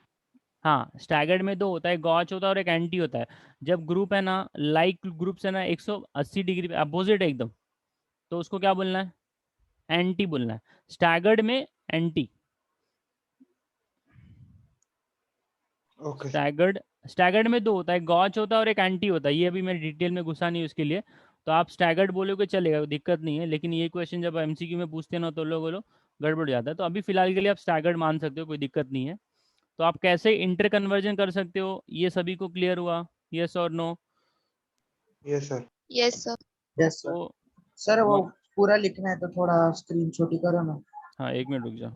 [SPEAKER 1] हाँ, स्टैगर्ड में 2 होता है, गॉच होता है और एक एंटी होता है। जब ग्रुप है ना, लाइक ग्रुप्स है ना 180 डिग्री अपोजिट है एकदम, तो उसको क्या बोलना है, एंटी बोलना है। स्टैगर्ड में एंटी,
[SPEAKER 5] Okay.
[SPEAKER 1] स्टैगर्ड में 2 होता है, गॉच होता है और एक एंटी होता है। ये अभी मैं डिटेल में घुसा नहीं उसके लिए, तो आप स्टैगर्ड बोलोगे चलेगा, दिक्कत नहीं है। लेकिन ये क्वेश्चन जब MCQ में पूछते हैं ना तो लोग गड़बड़ जाता है। तो अभी फिलहाल के लिए आप स्टैगर्ड मान सकते हो, कोई दिक्कत नहीं है। तो आप कैसे इंटर कन्वर्जन कर सकते हो, ये सभी को क्लियर हुआ, यस और no?
[SPEAKER 5] Yes, sir.
[SPEAKER 6] Yes, sir.
[SPEAKER 5] Yes, sir.
[SPEAKER 1] तो
[SPEAKER 5] सर वो
[SPEAKER 1] हाँ।
[SPEAKER 5] पूरा लिखना है तो थोड़ा स्क्रीन छोटी करो ना।
[SPEAKER 1] हाँ, 1 मिनट रुक जा,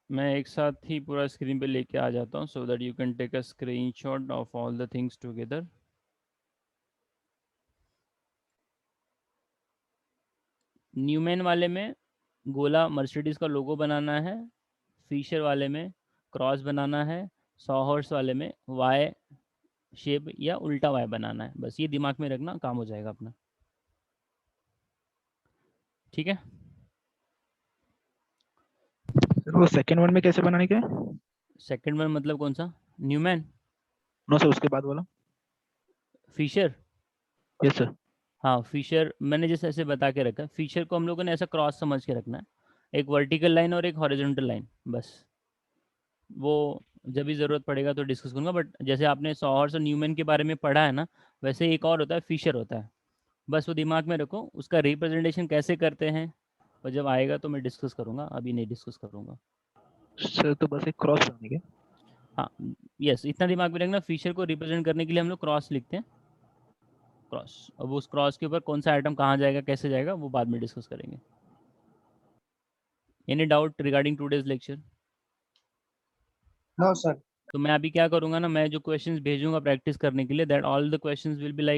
[SPEAKER 1] मैं एक साथ ही पूरा स्क्रीन पे लेके आ जाता हूँ, so that you can take a screenshot of all the things together. Newman वाले में गोला मर्सिडीज का लोगो बनाना है, फिशर वाले में क्रॉस बनाना है, सॉहॉर्स वाले में वाई शेप या उल्टा वाई बनाना है। बस ये दिमाग में रखना, काम हो जाएगा अपना, ठीक है?
[SPEAKER 7] सर वो सेकंड वन में कैसे बनाने के?
[SPEAKER 1] सेकंड वन मतलब कौन सा, न्यूमैन?
[SPEAKER 7] नो सर, उसके बाद वाला।
[SPEAKER 1] फिशर?
[SPEAKER 7] Yes sir.
[SPEAKER 1] हाँ, फिशर मैंने जैसे ऐसे बता के रखा है। फिशर को हम लोगों ने ऐसा क्रॉस समझ के रखना है, एक वर्टिकल लाइन और एक हॉरिजॉन्टल लाइन, बस। वो जब भी ज़रूरत पड़ेगा तो डिस्कस करूँगा, बट जैसे आपने सॉहर्स और न्यूमैन के बारे में पढ़ा है ना, वैसे एक और होता है फिशर होता है, बस वो दिमाग में रखो। उसका रिप्रेजेंटेशन कैसे करते हैं पर जब आएगा तो मैं डिस्कस करूंगा, अभी नहीं डिस्कस करूंगा।
[SPEAKER 7] सर तो बस एक क्रॉस बनाने के।
[SPEAKER 1] हाँ यस, इतना दिमाग में रखना, फीचर को रिप्रेजेंट करने के लिए हम लोग क्रॉस लिखते हैं, क्रॉस। अब उस क्रॉस के ऊपर कौन सा आइटम कहाँ जाएगा, कैसे जाएगा, वो बाद में डिस्कस करेंगे। Any doubt regarding today's lecture?
[SPEAKER 5] No sir.
[SPEAKER 1] तो मैं अभी क्या करूंगा ना, मैं जो क्वेश्चंस भेजूंगा प्रैक्टिस करने के लिए, that all the questions will be like